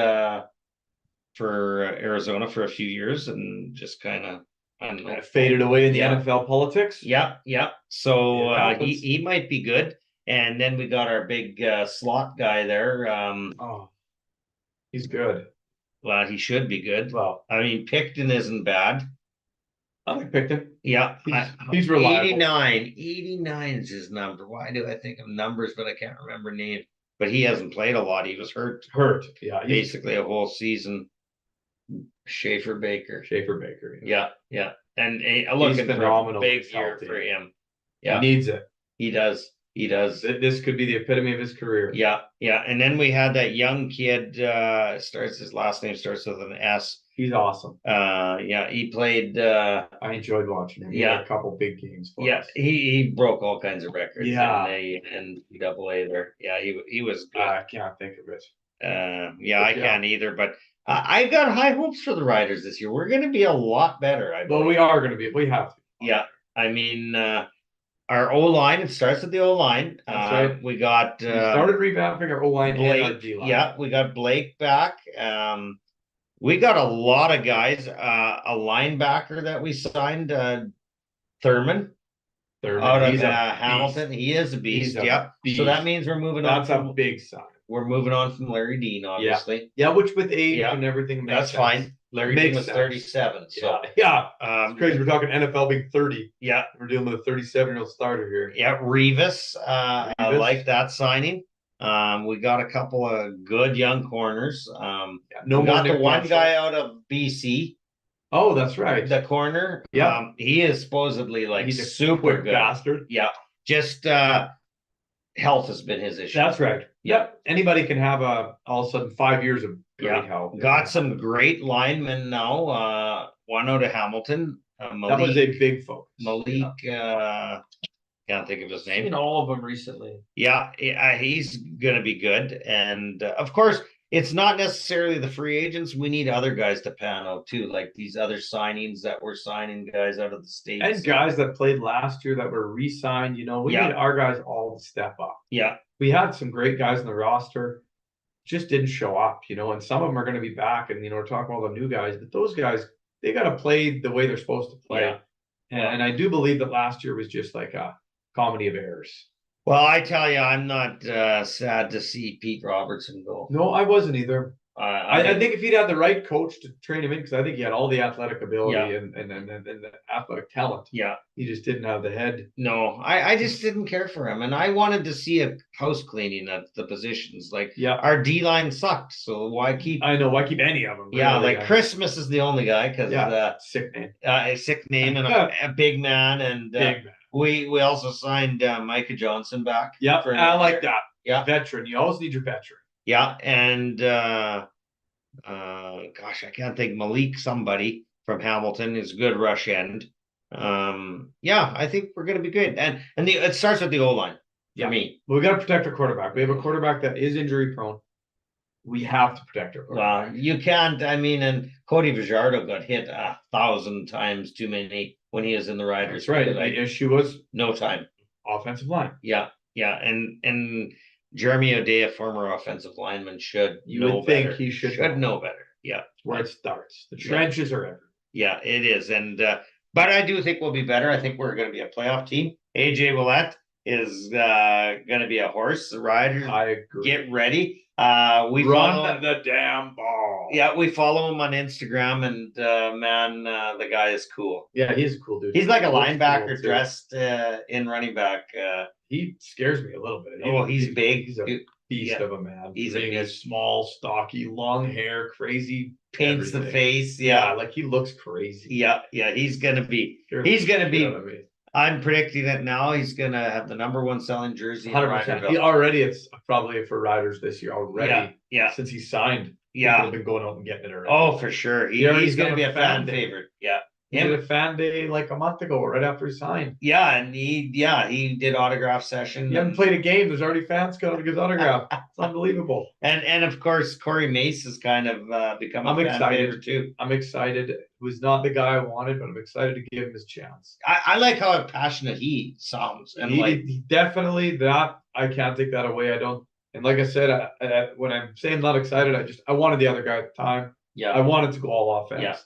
for Arizona for a few years and just kind of, I don't know. Faded away in the Yeah. NFL politics. Yeah, yeah. So Yeah, he might be good. And then we got our big slot guy there. Oh, he's good. Well, he should be good. Well, I mean, Picton isn't bad. I like Picton. Yeah. He's reliable. 89 is his number. Why do I think of numbers, but I can't remember name? But he hasn't played a lot. He was hurt Hurt. Yeah. basically a whole season. Schaefer Baker. Schaefer Baker. Yeah, yeah. And looking for a phenomenal when big he's year healthy. for him. He Yeah, needs it. he does. He does. This could be the epitome of his career. Yeah, yeah. And then we had that young kid, his last name starts with an S. He's awesome. Yeah, he played I enjoyed watching him. He had Yeah. a couple big games for yeah, us. he broke all kinds of records Yeah. in NCAA there. Yeah, he was good. I can't think of it. Yeah, I yeah. can't either, but I got high hopes for the Riders this year. We're gonna be a lot better, I Well, believe. we are going to be. We have to. Yeah, I mean, our O line. It starts with the O line. That's right. We got We started revamping our O line and our Blake. D line. Yeah, we got Blake back. We got a lot of guys. A linebacker that we signed, Thurman, Thurman, out of he's a Hamilton. He is a beast. He's a Yep. beast. So that means we're moving on. That's a big sign. We're moving on from Larry Dean, obviously. Yeah, which with age Yeah. and everything, makes That's sense. fine. Larry Dean Makes was sense. 37. So Yeah, it's crazy. We're talking NFL being 30. yeah, We're dealing with a 37-year-old starter here. yeah. Revis, I Revis. like that signing. We got a couple of good young corners. Yeah, No, no we got more the one Nick guy Marshall. out of BC, Oh, that's right. the corner. Yeah. He is supposedly like He's a super quick good. bastard. Yeah, just health has been his issue. That's right. Yep. Anybody can have all of a sudden 5 years of great Yeah. health. Got some great linemen now. One out of Hamilton, That Malik. was a big focus. Malik, can't think of his name. Seen all of them recently. Yeah, he's gonna be good, and of course, it's not necessarily the free agents. We need other guys to pan out too, like these other signings that we're signing guys out of the states. And guys that played last year that were re-signed, we Yeah. need our guys all to step up. Yeah, We had some great guys in the roster, just didn't show up, and some of them are going to be back. And, we're talking about the new guys, but those guys, they got to play the way they're supposed to play. Yeah. And I do believe that last year was just like a comedy of errors. well, I tell you, I'm not sad to see Pete Robertson go. No, I wasn't either. I I think if he'd had the right coach to train him in, because I think he had all the athletic ability Yeah. and the athletic talent, yeah, he just didn't have the head. no, I just didn't care for him, and I wanted to see a house cleaning at the positions. Like Yeah, our D line sucked, so why keep? I know. Why keep any of them? Yeah, really? like Christmas is the only guy because Sick name. a sick name and a big man, and Big man. we also signed Micah Johnson back. Yeah, for I another like year. that. Yeah. Veteran. You always need your veteran. Yeah, and gosh, I can't think. Malik somebody from Hamilton is a good rush end. Yeah, I think we're gonna be good, and it starts with the O line for Yeah. me. Well, we got to protect our quarterback. We have a quarterback that is injury prone. we have to protect our Well, quarterback. you can't, I mean, and Cody Fajardo got hit 1,000 times too many when he was in the Riders. That's right. Like, The issue was no time. offensive line. Yeah, yeah. And Jeremy O'Day, a former offensive lineman, should You know would think better. he should know better. Yeah. Where it starts. The Yeah. trenches are everywhere. Yeah, it is. And but I do think we'll be better. I think we're gonna be a playoff team. AJ Willette is gonna be a horse. The Riders I agree. get ready. We follow Run the damn ball. yeah, we follow him on Instagram, and man, the guy is cool. Yeah, he's a cool dude. He's like a He looks linebacker cool, too. dressed in running back. He scares me a little bit. He's big. He's a beast Yeah. of a man. He's a Big, beast. small, stocky, long hair, crazy. Paints the everything. face. Yeah, Yeah. like he looks crazy. Yeah. Yeah. He's gonna be. Scares He's the gonna shit be. out of me. I'm predicting it now. He's gonna have the #1 selling jersey in 100%. Riderville. He already, it's probably for Riders this year already. Yeah. Yeah. Since he signed. Yeah. People have been going out and getting it already. Oh, for sure. He already He's gonna got be a a fan fan day. favorite. Yeah. He did a fan day like a month ago, right after he signed. Yeah, and he did autograph session. He hasn't played a game. There's already fans coming to get his autograph. It's unbelievable. And of course Corey Mace has kind of become a I'm fan excited. favorite too. I'm excited. It was not the guy I wanted, but I'm excited to give him his chance. I like how passionate he sounds, and He definitely that I can't take that away. I don't. And like I said, when I'm saying not excited, I wanted the other guy at the time. yeah, I wanted to go all offense. Yeah.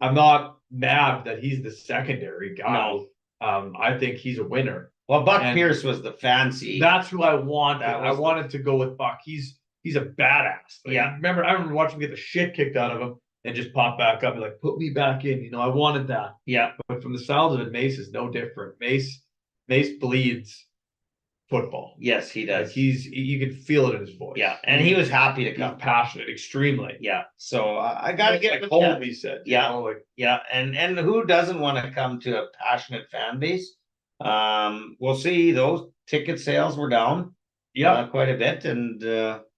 I'm not mad that he's the secondary guy. No. I think he's a winner. well, Buck and- Pierce was the fancy. That's who I wanted. That I was the- wanted to go with Buck. He's a badass. Like, Yeah. I remember watching him get the shit kicked out of him and just pop back up and like put me back in. You know, I wanted that. yeah, But from the sounds of it, Mace is no different. Mace bleeds football. yes, he Like does. you can feel it in his voice. Yeah, and he was happy to He's come. passionate, extremely. Yeah, so I gotta Like get with home, that. he said. Yeah. You know, like Yeah, and who doesn't want to come to a passionate fan base? We'll see. Those ticket sales were down quite a bit, and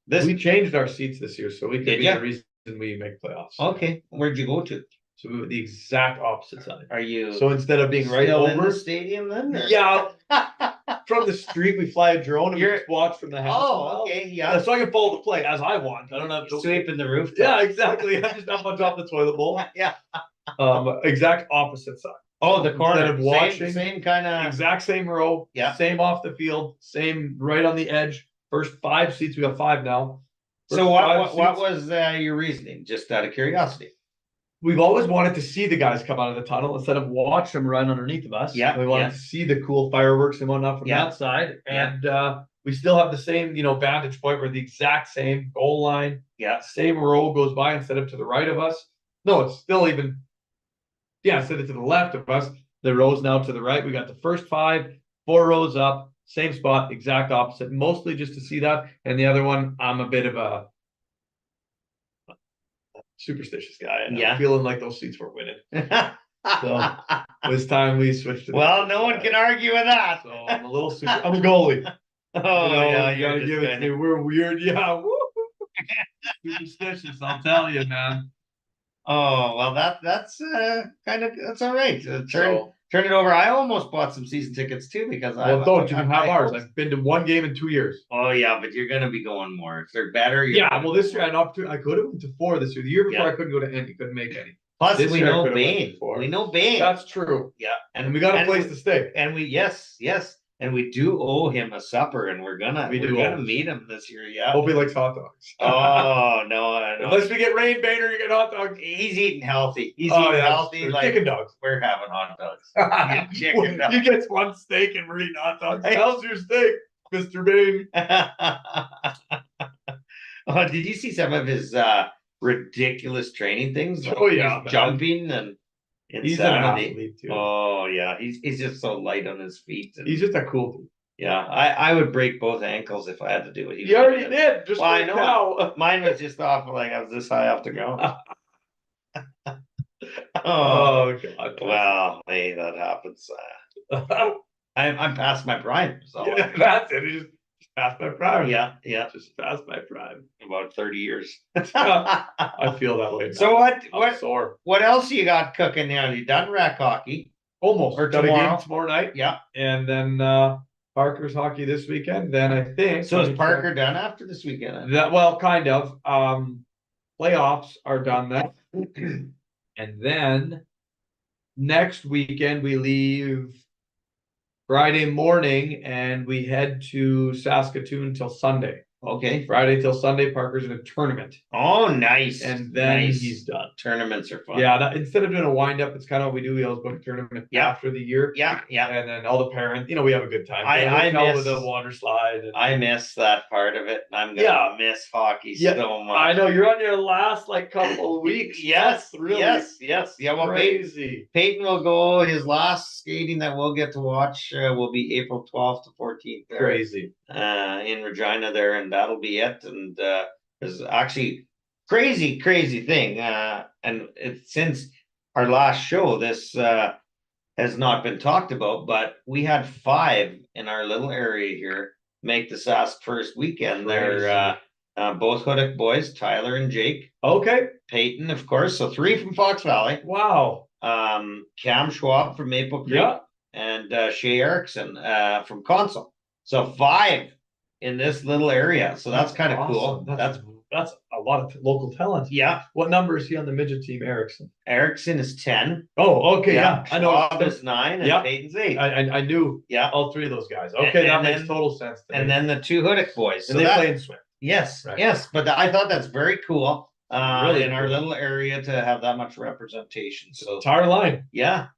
this. we changed our seats this year, so we could Did be ya? the reason we make playoffs. Okay, where'd you go to? So we were the exact opposite side. Are you So instead of being right still in over, the stadium then? or- yeah, from the street we fly a drone and we You're- just watch from the house. Oh, okay, Yeah, yeah. so I can follow the play as I want. I don't have to. Sweeping the roof. Yeah, exactly. I just have much off the toilet bowl. Yeah. Exact opposite side. Oh, the Instead corner. of watching- Same kind of. Exact same row. Yeah. Same off the field. Same right on the edge. First 5 seats. We got 5 now. So First what 5 what seats. was your reasoning? Just out of curiosity. We've always wanted to see the guys come out of the tunnel instead of watch them run underneath of us. Yeah, We wanted yeah. to see the cool fireworks and whatnot from Yeah. that side. Yeah. And we still have the same, vantage point. We're the exact same goal line. Yeah. Same row goes by instead of to the right of us. No, it's still even. Yeah, instead of to the left of us, the row's now to the right. We got the first 5, 4 rows up, same spot, exact opposite. Mostly just to see that. And the other one, I'm a bit of a superstitious guy. And Yeah. I'm feeling like those seats were winning. It was time we switched it. Well, no one can argue with that. So I'm a little super. I'm a goalie. Oh, yeah, you you're gotta just give it kind to me. of- We're weird. Yeah. Woo. Superstitious, I'll tell you, man. Oh, well, that's that's all right. So, Turn it over. I almost bought some season tickets too because I. well, don't you can have I- ours? I've been to 1 game in 2 years. Oh yeah, but you're gonna be going more. If they're better, you're Yeah, gonna- well, this year I had an opportunity. I could have went to 4 this year. The year before Yeah. I couldn't go to any. Couldn't make any. Plus, this we year I know could've went Bane. before. We know Bane. That's true. Yeah, And we got a and place we- to stay. and we yes, and we do owe him a supper, and we're gonna We do owe him. meet him this year. Yeah. Hope he likes hot dogs. Oh no, no. Unless we get rain, Bader, you get hot dogs. He's eating healthy. He's Oh, eating yeah, healthy. true. Like chicken dogs. we're having hot dogs. Yeah, chicken You get 1 steak and we're eating hot dogs. How's your steak, Mr. Bane? Oh, did you see some of his ridiculous training things? Oh, his yeah, man. jumping and He's an insanity. athlete too. Oh yeah, he's just so light on his feet. And, He's just a cool dude. yeah, I would break both ankles if I had to do what he was You already doing. did. Just Well, I right know. now. Mine was just off like I was this high off the ground. Oh Oh God. well, hey, that happens. I'm past my prime, so Yeah, that's it. It just past my prime. yeah, Just past my prime. about 30 years. I feel that way. So now. what I'm sore. what else you got cooking now? You done rack hockey? Almost. Or Got a tomorrow. game tomorrow night. Yeah. And then Parker's hockey this weekend. Then I think. So is Parker done after this weekend? That, well, kind of. Playoffs are done then. And then next weekend we leave Friday morning and we head to Saskatoon till Sunday. Okay. Friday till Sunday, Parker's in a tournament. Oh, nice. And then Nice. he's done. Tournaments are fun. Yeah, instead of doing a wind up, it's kind of what we do. We always book a tournament after the year. Yeah, yeah. And then all the parents, we have a good time. I miss with the water slide. And, I miss that part of it. I'm gonna miss hockey so much. I know you're on your last couple of weeks. Yes, really. yes. Yeah, well, Crazy. Peyton will go. His last skating that we'll get to watch will be April 12th to 14th. Crazy. In Regina there, and that'll be it. And there's actually crazy thing. And since our last show, this has not been talked about, but we had 5 in our little area here make the Sask first weekend. They're both Hoodick boys, Tyler and Jake. Okay. Peyton, of course. So 3 from Fox Valley. Wow. Cam Schwab from Maple Creek. Yeah. And Shay Erickson from Console. So 5 in this little area. So that's kind of awesome. cool. That's a lot of local talent. Yeah. What number is he on the midget team, Erickson? Erickson is 10. Oh, okay. Yeah. I know. Schwab is 9 and Peyton's 8. I knew all 3 of those guys. Okay, that makes total sense. And then the 2 Hoodick boys. And they play in Swift. Yes, right. Yes. But I thought that's very cool. Really in our cool. little area to have that much representation. So entire line. Yeah,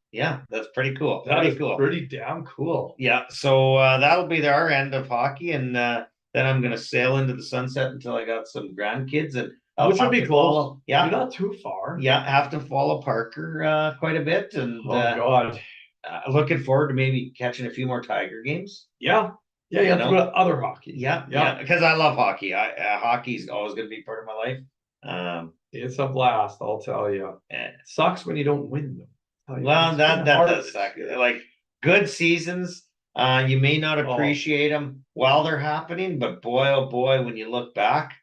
that's pretty cool. That is pretty damn cool. Yeah, so that'll be our end of hockey, and then I'm gonna sail into the sunset until I got some grandkids, and which would be close. Yeah, you're not too far. Yeah, have to follow Parker quite a bit, and God, looking forward to maybe catching a few more Tiger games. Yeah, you have to go to other hockey. Yeah, because I love hockey. Hockey's always gonna be part of my life. It's a blast, I'll tell you. It sucks when you don't win them. Well, that does suck. Like good seasons, you may not appreciate them while they're happening, but boy, oh boy, when you look back,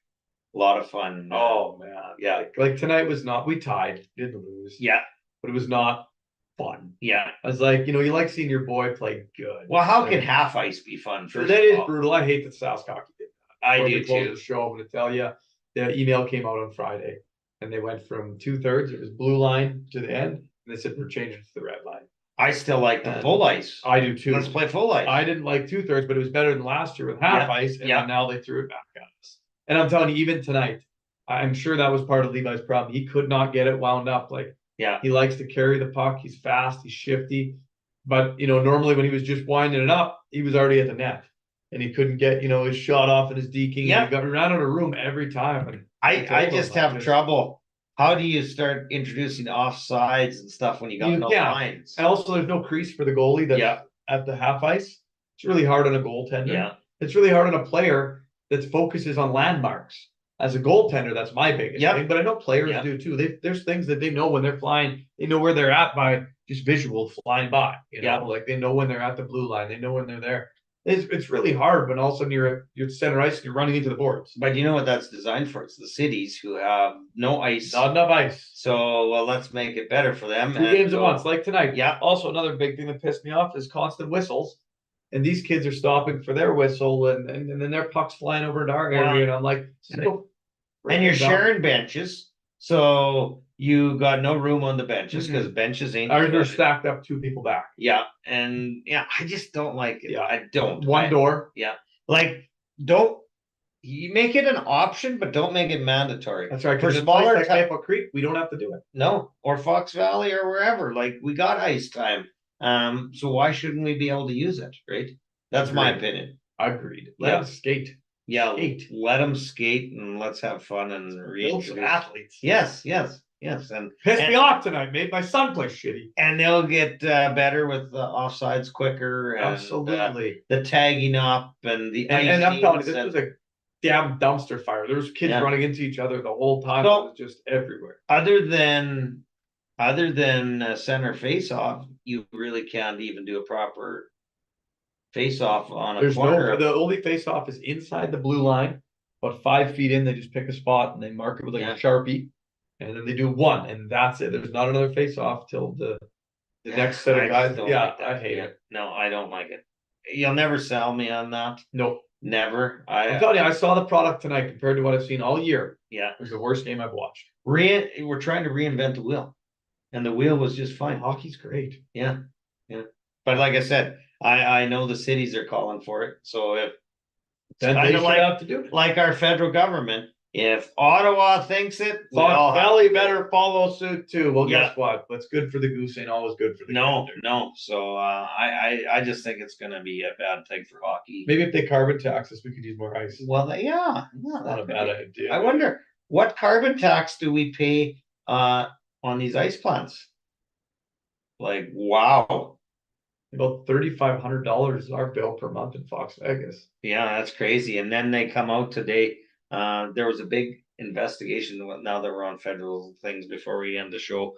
a lot of fun. Oh man, yeah. Like tonight was not. We tied, didn't lose. Yeah, but it was not fun. Yeah, I was like, you like seeing your boy play good. Well, how can half ice be fun? That is brutal. I hate that Sask hockey did that. I do too. The show, I'm going to tell you, the email came out on Friday. And they went from 2/3, it was blue line to the end, and they said we're changing to the red line. I still like the full ice. I do too. Let's play full ice. I didn't like 2/3, but it was better than last year with half ice, and now they threw it back at us. And I'm telling you, even tonight, I'm sure that was part of Levi's problem. He could not get it wound up. He likes to carry the puck. He's fast. He's shifty. But normally when he was just winding it up, he was already at the net, and he couldn't get his shot off and his deking. Yeah, he ran out of room every time. And I just have trouble. How do you start introducing offsides and stuff when you got no lines? And also, there's no crease for the goalie that's at the half ice. It's really hard on a goaltender. Yeah. It's really hard on a player that focuses on landmarks. As a goaltender, that's my biggest thing. But I know players do too. There's things that they know when they're flying. They know where they're at by just visual flying by. Like they know when they're at the blue line. They know when they're there. It's really hard when all of a sudden you're at center ice and you're running into the boards. But you know what that's designed for? It's the cities who have no ice. Not enough ice. So, let's make it better for them. 2 games at once, like tonight. Yeah. Also, another big thing that pissed me off is constant whistles. And these kids are stopping for their whistle, and then their puck's flying over into our area. And I'm like, and you're sharing benches. So you got no room on the benches because benches ain't. They're stacked up 2 people back. Yeah. And I just don't like it. Yeah. I don't. One door. Yeah. Don't you make it an option, but don't make it mandatory. That's right. For smaller like Maple Creek, we don't have to do it. No, or Fox Valley or wherever. We got ice time. So why shouldn't we be able to use it? Right. That's my opinion. Agreed. Let them skate. Yeah. Let them skate and let's have fun and build some athletes. Yes. And pissed me off tonight. Made my son play shitty. And they'll get better with the offsides quicker. And, absolutely. The tagging up and the ice. And I'm telling you, this was a damn dumpster fire. There was kids running into each other the whole time. So, it was just everywhere. Other than center face off, you really can't even do a proper face off on a corner. The only face off is inside the blue line, about 5 feet in. They just pick a spot and they mark it with a Sharpie, and then they do one, and that's it. There's not another face off till the next set of guys. I hate it. No, I don't like it. you'll never sell me on that. Nope. Never. I'm telling you, I saw the product tonight compared to what I've seen all year. Yeah. It was the worst game I've watched. We're trying to reinvent the wheel. And the wheel was just fine. Hockey's great. Yeah. Yeah. But like I said, I know the cities are calling for it. So if Then they kinda should like- have to do it. like our federal government, if Ottawa thinks it, we all Fox have- Valley better follow suit too. Well, Yeah. guess what? What's good for the goose ain't always good for the No, gander. no. So I just think it's gonna be a bad thing for hockey. Maybe if they carbon tax us, we could use more ice. Well, yeah, Not a bad idea. I wonder what carbon tax do we pay on these ice plants? Like, wow. About $3,500 is our bill per month in Fox Vegas. Yeah, that's crazy. And then they come out today. There was a big investigation. Now that we're on federal things before we end the show,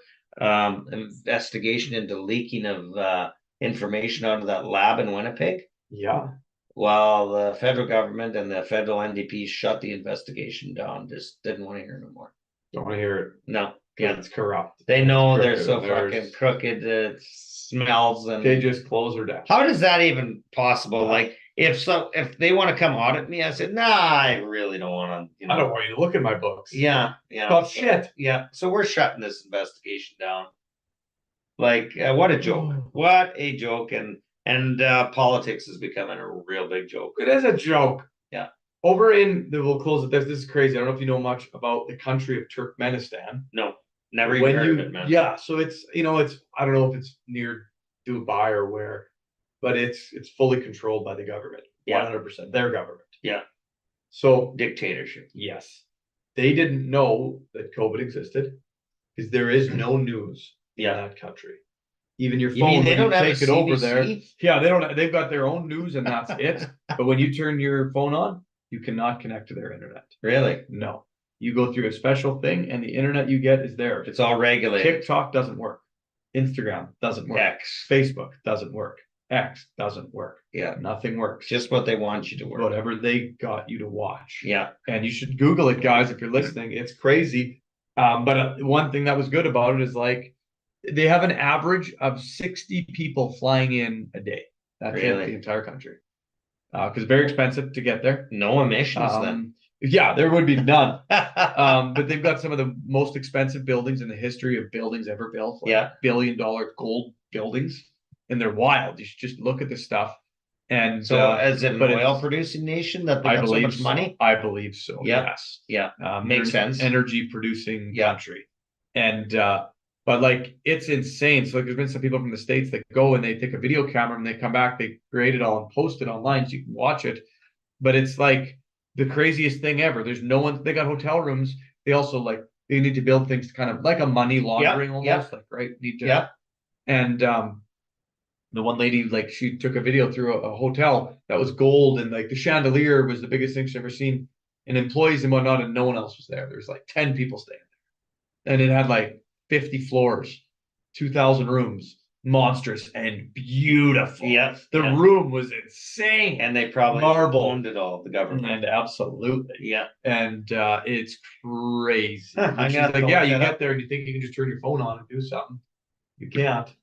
investigation into leaking of information out of that lab in Winnipeg. Yeah. Well, the federal government and the federal NDP shut the investigation down. Just didn't want to hear no more. Don't want to hear it. No, Yeah, yeah, it's corrupt. they know they're Crooked, so there's- fucking crooked. It smells and They just close her down. how is that even possible? Like, if they want to come audit me, I said, nah, I really don't want to. I don't want you to look at my books. Yeah, yeah. Talk shit. Yeah, so we're shutting this investigation down. Like, what a joke! What a joke! And politics is becoming a real big joke. It is a joke. Yeah. Over in we'll close it. This is crazy. I don't know if you know much about the country of Turkmenistan. No, never even heard of it, man. Yeah, so it's I don't know if it's near Dubai or where, but it's fully controlled by the government. Yeah. 100% their government. Yeah. So Dictatorship. yes, they didn't know that COVID existed because there is no news in Yeah. that country. Even your You phone, mean they when you don't have a take it over there. CBC? Yeah, they don't. They've got their own news and that's it. But when you turn your phone on, you cannot connect to their internet. Really? No, you go through a special thing, and the internet you get is theirs. It's all regulated. TikTok doesn't work. Instagram doesn't work. X. Facebook doesn't work. X doesn't work. Yeah. Nothing works. Just what they want you to work. Whatever they got you to watch. Yeah. And you should Google it, guys, if you're listening. It's crazy. But one thing that was good about it is like they have an average of 60 people flying in a day. That's it, Really? the entire country. Because it's very expensive to get there. No emissions then. Yeah, there would be none. But they've got some of the most expensive buildings in the history of buildings ever built. Like Yeah. $1 billion gold buildings, and they're wild. You should just look at this stuff. And So is it an but oil it's- producing nation that they I got so believe much money? I believe so. Yeah. Yes. Yeah. they're Makes sense. Energy producing Yeah. country, and but like it's insane. So like, there's been some people from the States that go and they take a video camera and they come back, they create it all and post it online so you can watch it. But it's like the craziest thing ever. There's no one. They got hotel rooms. They also like they need to build things kind of like a money laundering almost, yeah. like right. Need to. Yeah. And the one lady, like, she took a video through a hotel that was gold, and like the chandelier was the biggest thing she's ever seen, and employees and whatnot, and no one else was there. There's like 10 people staying there, and it had like 50 floors, 2,000 rooms, monstrous and beautiful. Yeah. The yeah. room was insane, And they probably Marble. owned it all, the government. and absolutely, Yeah. and it's crazy. Huh, And I'm she's gonna have like, to yeah, look you that get up. there and you think you can just turn your phone on and do something. You can't.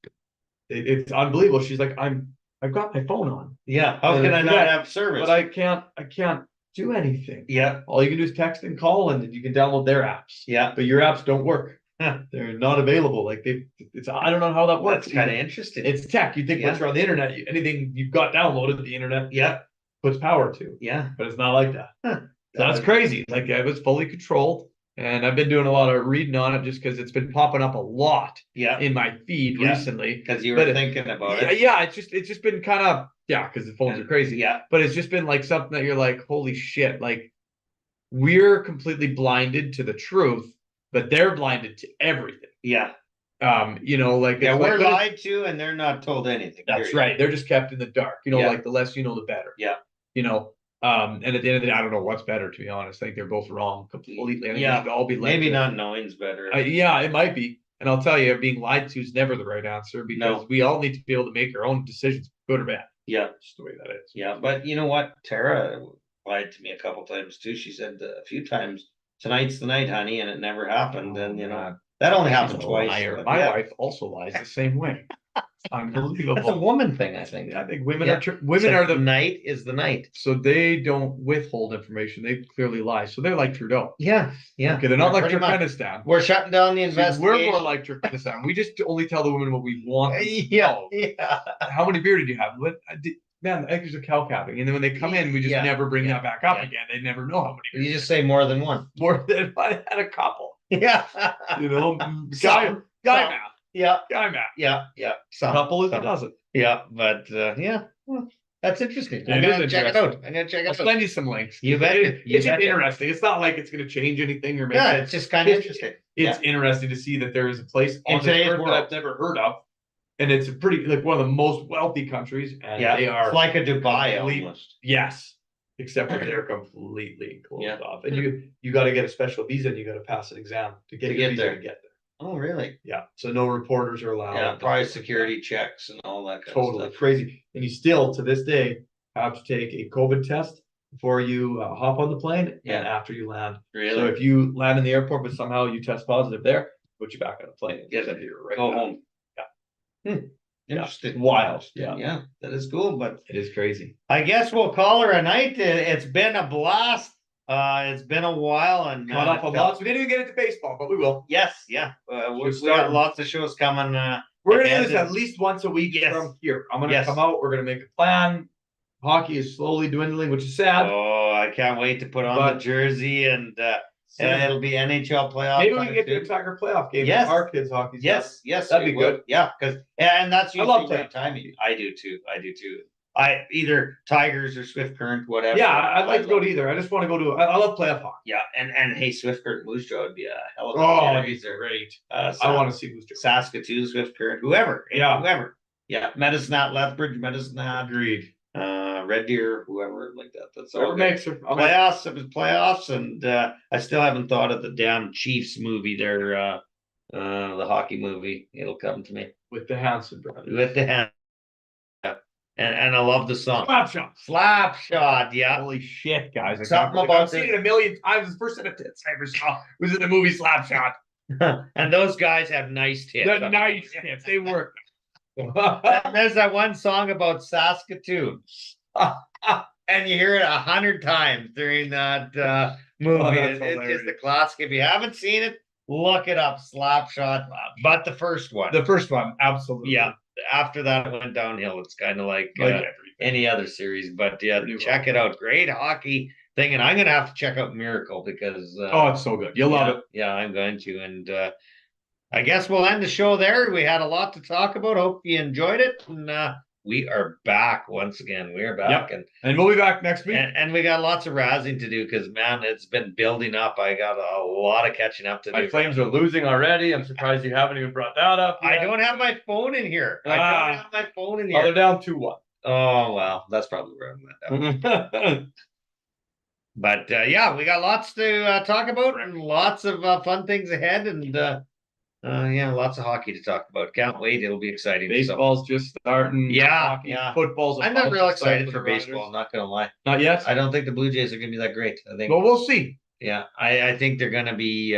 It's unbelievable. She's like, I've got my phone on, Yeah. How can I not Yeah, have service? but I can't do anything. Yeah. All you can do is text and call, and then you can download their apps. Yeah. But your apps don't work. Huh. They're not available. Like I don't know how that works. That's kind of interesting. It's tech. You think Yeah. once you're on the internet, anything you've got downloaded, the internet Yeah. puts power to. Yeah. But it's not like that. Huh. So that's crazy. Like it was fully controlled, and I've been doing a lot of reading on it just because it's been popping up a lot Yeah. in my feed Yeah. recently. Because you but were it- thinking about Yeah, it. yeah, it's just been kind of because the phones are crazy. Yeah. But it's just been like something that you're like, holy shit, like we're completely blinded to the truth, but they're blinded to everything. Yeah. Like Yeah. it's We're like, lied to and they're not told anything. that's period. right. They're just kept in the dark. Yeah. Like the less you know, the better. Yeah. And at the end of the day, I don't know what's better, to be honest. I think they're both wrong completely. I think Yeah. they should all be Maybe to- not knowing's better. Yeah, it might be. And I'll tell you, being lied to is never the right answer because No. we all need to be able to make our own decisions, good or bad. Yeah. Just the way that is. Yeah. But you know what? Tara lied to me a couple times too. She said a few times, tonight's the night, honey, and it never happened. And that only happened She's a twice. liar. but My yeah. wife also lies the same way. That's a Unbelievable. woman thing, I think. I think women Yeah. are women are the night is the night. so they don't withhold information. They clearly lie. So they're like Trudeau. Yeah, yeah. Okay, they're not like pretty much. Turkmenistan. We're shutting down the See, investigation. we're more like Turkmenistan. We just only tell the women what we want. them to Yeah, know. yeah. How many beer did you have? Man, the eggs are cow calving. And then when they come in, we just Yeah, never bring yeah, that back up yeah. again. They never know how many beers. You just say more than one. More than I had a couple. Yeah. You know, Some. guy math. Yeah, Guy math. yeah, yeah. A Some. couple is a Some. dozen. Yeah, but yeah. Well, that's interesting. It I'm is gonna check it out. I'm gonna check I'll it out. send you some links. You bet. It's You just bet. interesting. It's not like it's going to change anything or make Yeah, it. it's just kind of It's- interesting. It's interesting to see that there is a place In on this today's earth that world. I've never heard of, and it's a pretty like one of the most wealthy countries, and Yeah, they are it's like a Dubai complete- almost. yes, except for they're completely closed Yeah. off, and you got to get a special visa and you got to pass an exam to get To your get visa there. to get there. Oh, really? Yeah, so no reporters are allowed. Yeah, probably security checks and all that kind Totally of stuff. crazy, and you still to this day have to take a COVID test before you hop on the plane Yeah. and after you land. So Really? if you land in the airport, but somehow you test positive there, put you back on the plane. and Get send it. you right Go back. home. Yeah. Interesting. Wild. Yeah. Yeah, that is cool, but It is crazy. I guess we'll call her a night. It's been a blast. It's been a while and Caught up on lots. We didn't even get into baseball, but we will. Yes, yeah. We got start. lots of shows coming. We're gonna do And this at least once a week Yes. from here. I'm gonna Yes. come out. We're gonna make a plan. Hockey is slowly dwindling, which is sad. Oh, I can't wait to put on But- the jersey and Sad. it'll be NHL playoff. Maybe we time can get to too. a Tiger playoff game. Yes. Our kids hockey. Yes, yes, That'd we be would. good. Yeah, because and that's I love usually great that. timing. I do too. I do too. I either Tigers or Swift Current, whatever. Yeah, I'd like to go love- to either. I just want to go to. I love playoff hockey. Yeah, and hey, Swift Current Moose Jaw would be a hell of a Oh, series it'd be there. great. Uh, I want to see who's doing. Saskatoon, Swift Current, whoever. Yeah. Whoever. Yeah. Medicine at Lethbridge, Medicine at Agreed. Red Deer, whoever like that. That's all. Whatever good. makes her. Playoffs, it was playoffs, and I still haven't thought of the damn Chiefs movie there, the hockey movie. It'll come to me With the Hanson brothers. with the hand. Yeah. And I love the song. Slap shot. Slap shot, yeah. Holy shit, guys! I Something can't believe about I've seen the- it a million times. The first set of tits I ever saw was in the movie Slap Shot. And those guys have nice tits. The nice tits, they work. And there's that one song about Saskatoon. And you hear it 100 times during that movie. Oh, It's that's just a hilarious. classic. If you haven't seen it, look it up. Slapshot. But the first one. The first one, absolutely. Yeah. After that it went downhill. It's kind of like Like any other series. But yeah, New check it out. Great hockey thing. And I'm gonna have to check out Miracle because oh, it's so good. You'll love yeah, it. yeah, I'm going to. And I guess we'll end the show there. We had a lot to talk about. Hope you enjoyed it. And we are back once again. We are back. Yep. And we'll be back next week. And we got lots of razzing to do because man, it's been building up. I got a lot of catching up to My do. Flames are losing already. I'm surprised you haven't even brought that up. I yet. don't have my phone in here. I Ah. don't have my phone in Oh, they're here. down 2-1. Oh well, that's probably where I'm at. But yeah, we got lots to talk about and lots of fun things ahead, and yeah, lots of hockey to talk about. Can't wait; it'll be exciting. So, Baseball's just starting. Yeah, Hockey, yeah. Football's. I'm not about real to start excited for the Riders. baseball. I'm not gonna lie. Not yet. I don't think the Blue Jays are gonna be that great. I think, But we'll see. yeah, I think they're gonna be,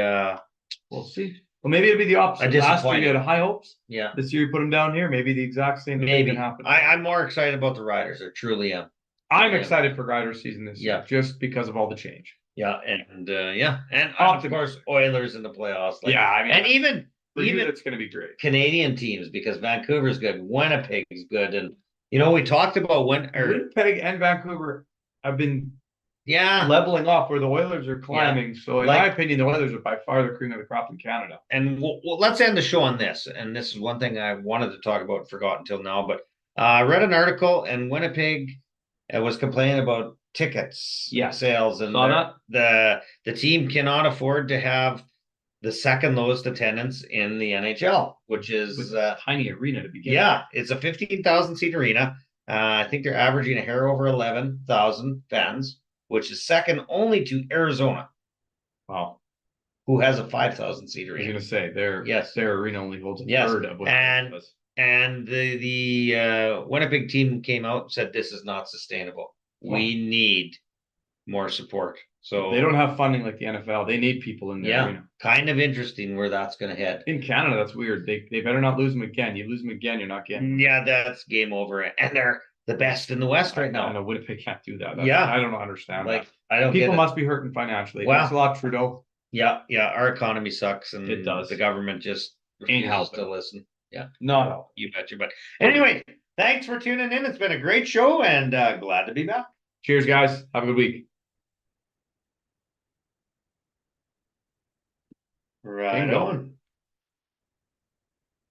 We'll see. Well, maybe it'll be the opposite. A Last year disappointment. you had high hopes. yeah, This year you put them down here. Maybe the exact same thing maybe. can happen. I'm more excited about the Riders. I truly am. I'm yeah. excited for Riders season this year, Yeah. just because of all the change. Yeah, and yeah, and of Optimistic. course Oilers in the is one thing I wanted to talk about, forgot until now, but I read an article and Winnipeg was complaining about tickets Yeah. sales and Saw that. the team cannot afford to have the second lowest attendance in the NHL, which is With a tiny arena to begin. yeah, it's a 15,000 seat arena. I think they're averaging a hair over 11,000 fans, which is second only to Arizona, Wow. who has a 5,000 seat I was arena. gonna say their Yes. their arena only holds a Yes. third of what And- it was. And the Winnipeg team came out and said this is not sustainable. We need more support. So They don't have funding like the NFL. They need people in there. yeah, You know. kind of interesting where that's gonna head. In Canada, that's weird. They better not lose them again. You lose them again, you're not getting. Yeah, that's game over. And they're the best in the West right I now. know Winnipeg can't do that. That's- Yeah. I don't understand Like that. I don't People get it. must be hurting financially. Wow. Thanks a lot, Trudeau. Yeah, our economy sucks and It does. the government just Ain't refuses helping. to listen. Yeah, Not help. you betcha. But anyway, thanks for tuning in. It's been a great show and glad to be back. Cheers, guys. Have a good week. Right Bingo. on.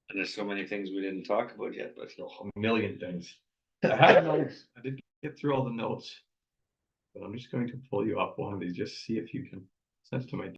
And there's so many things we didn't talk about yet, but A million things. I had notes. I did get through all the notes. But I'm just going to pull you up one of these, just see if you can send it to my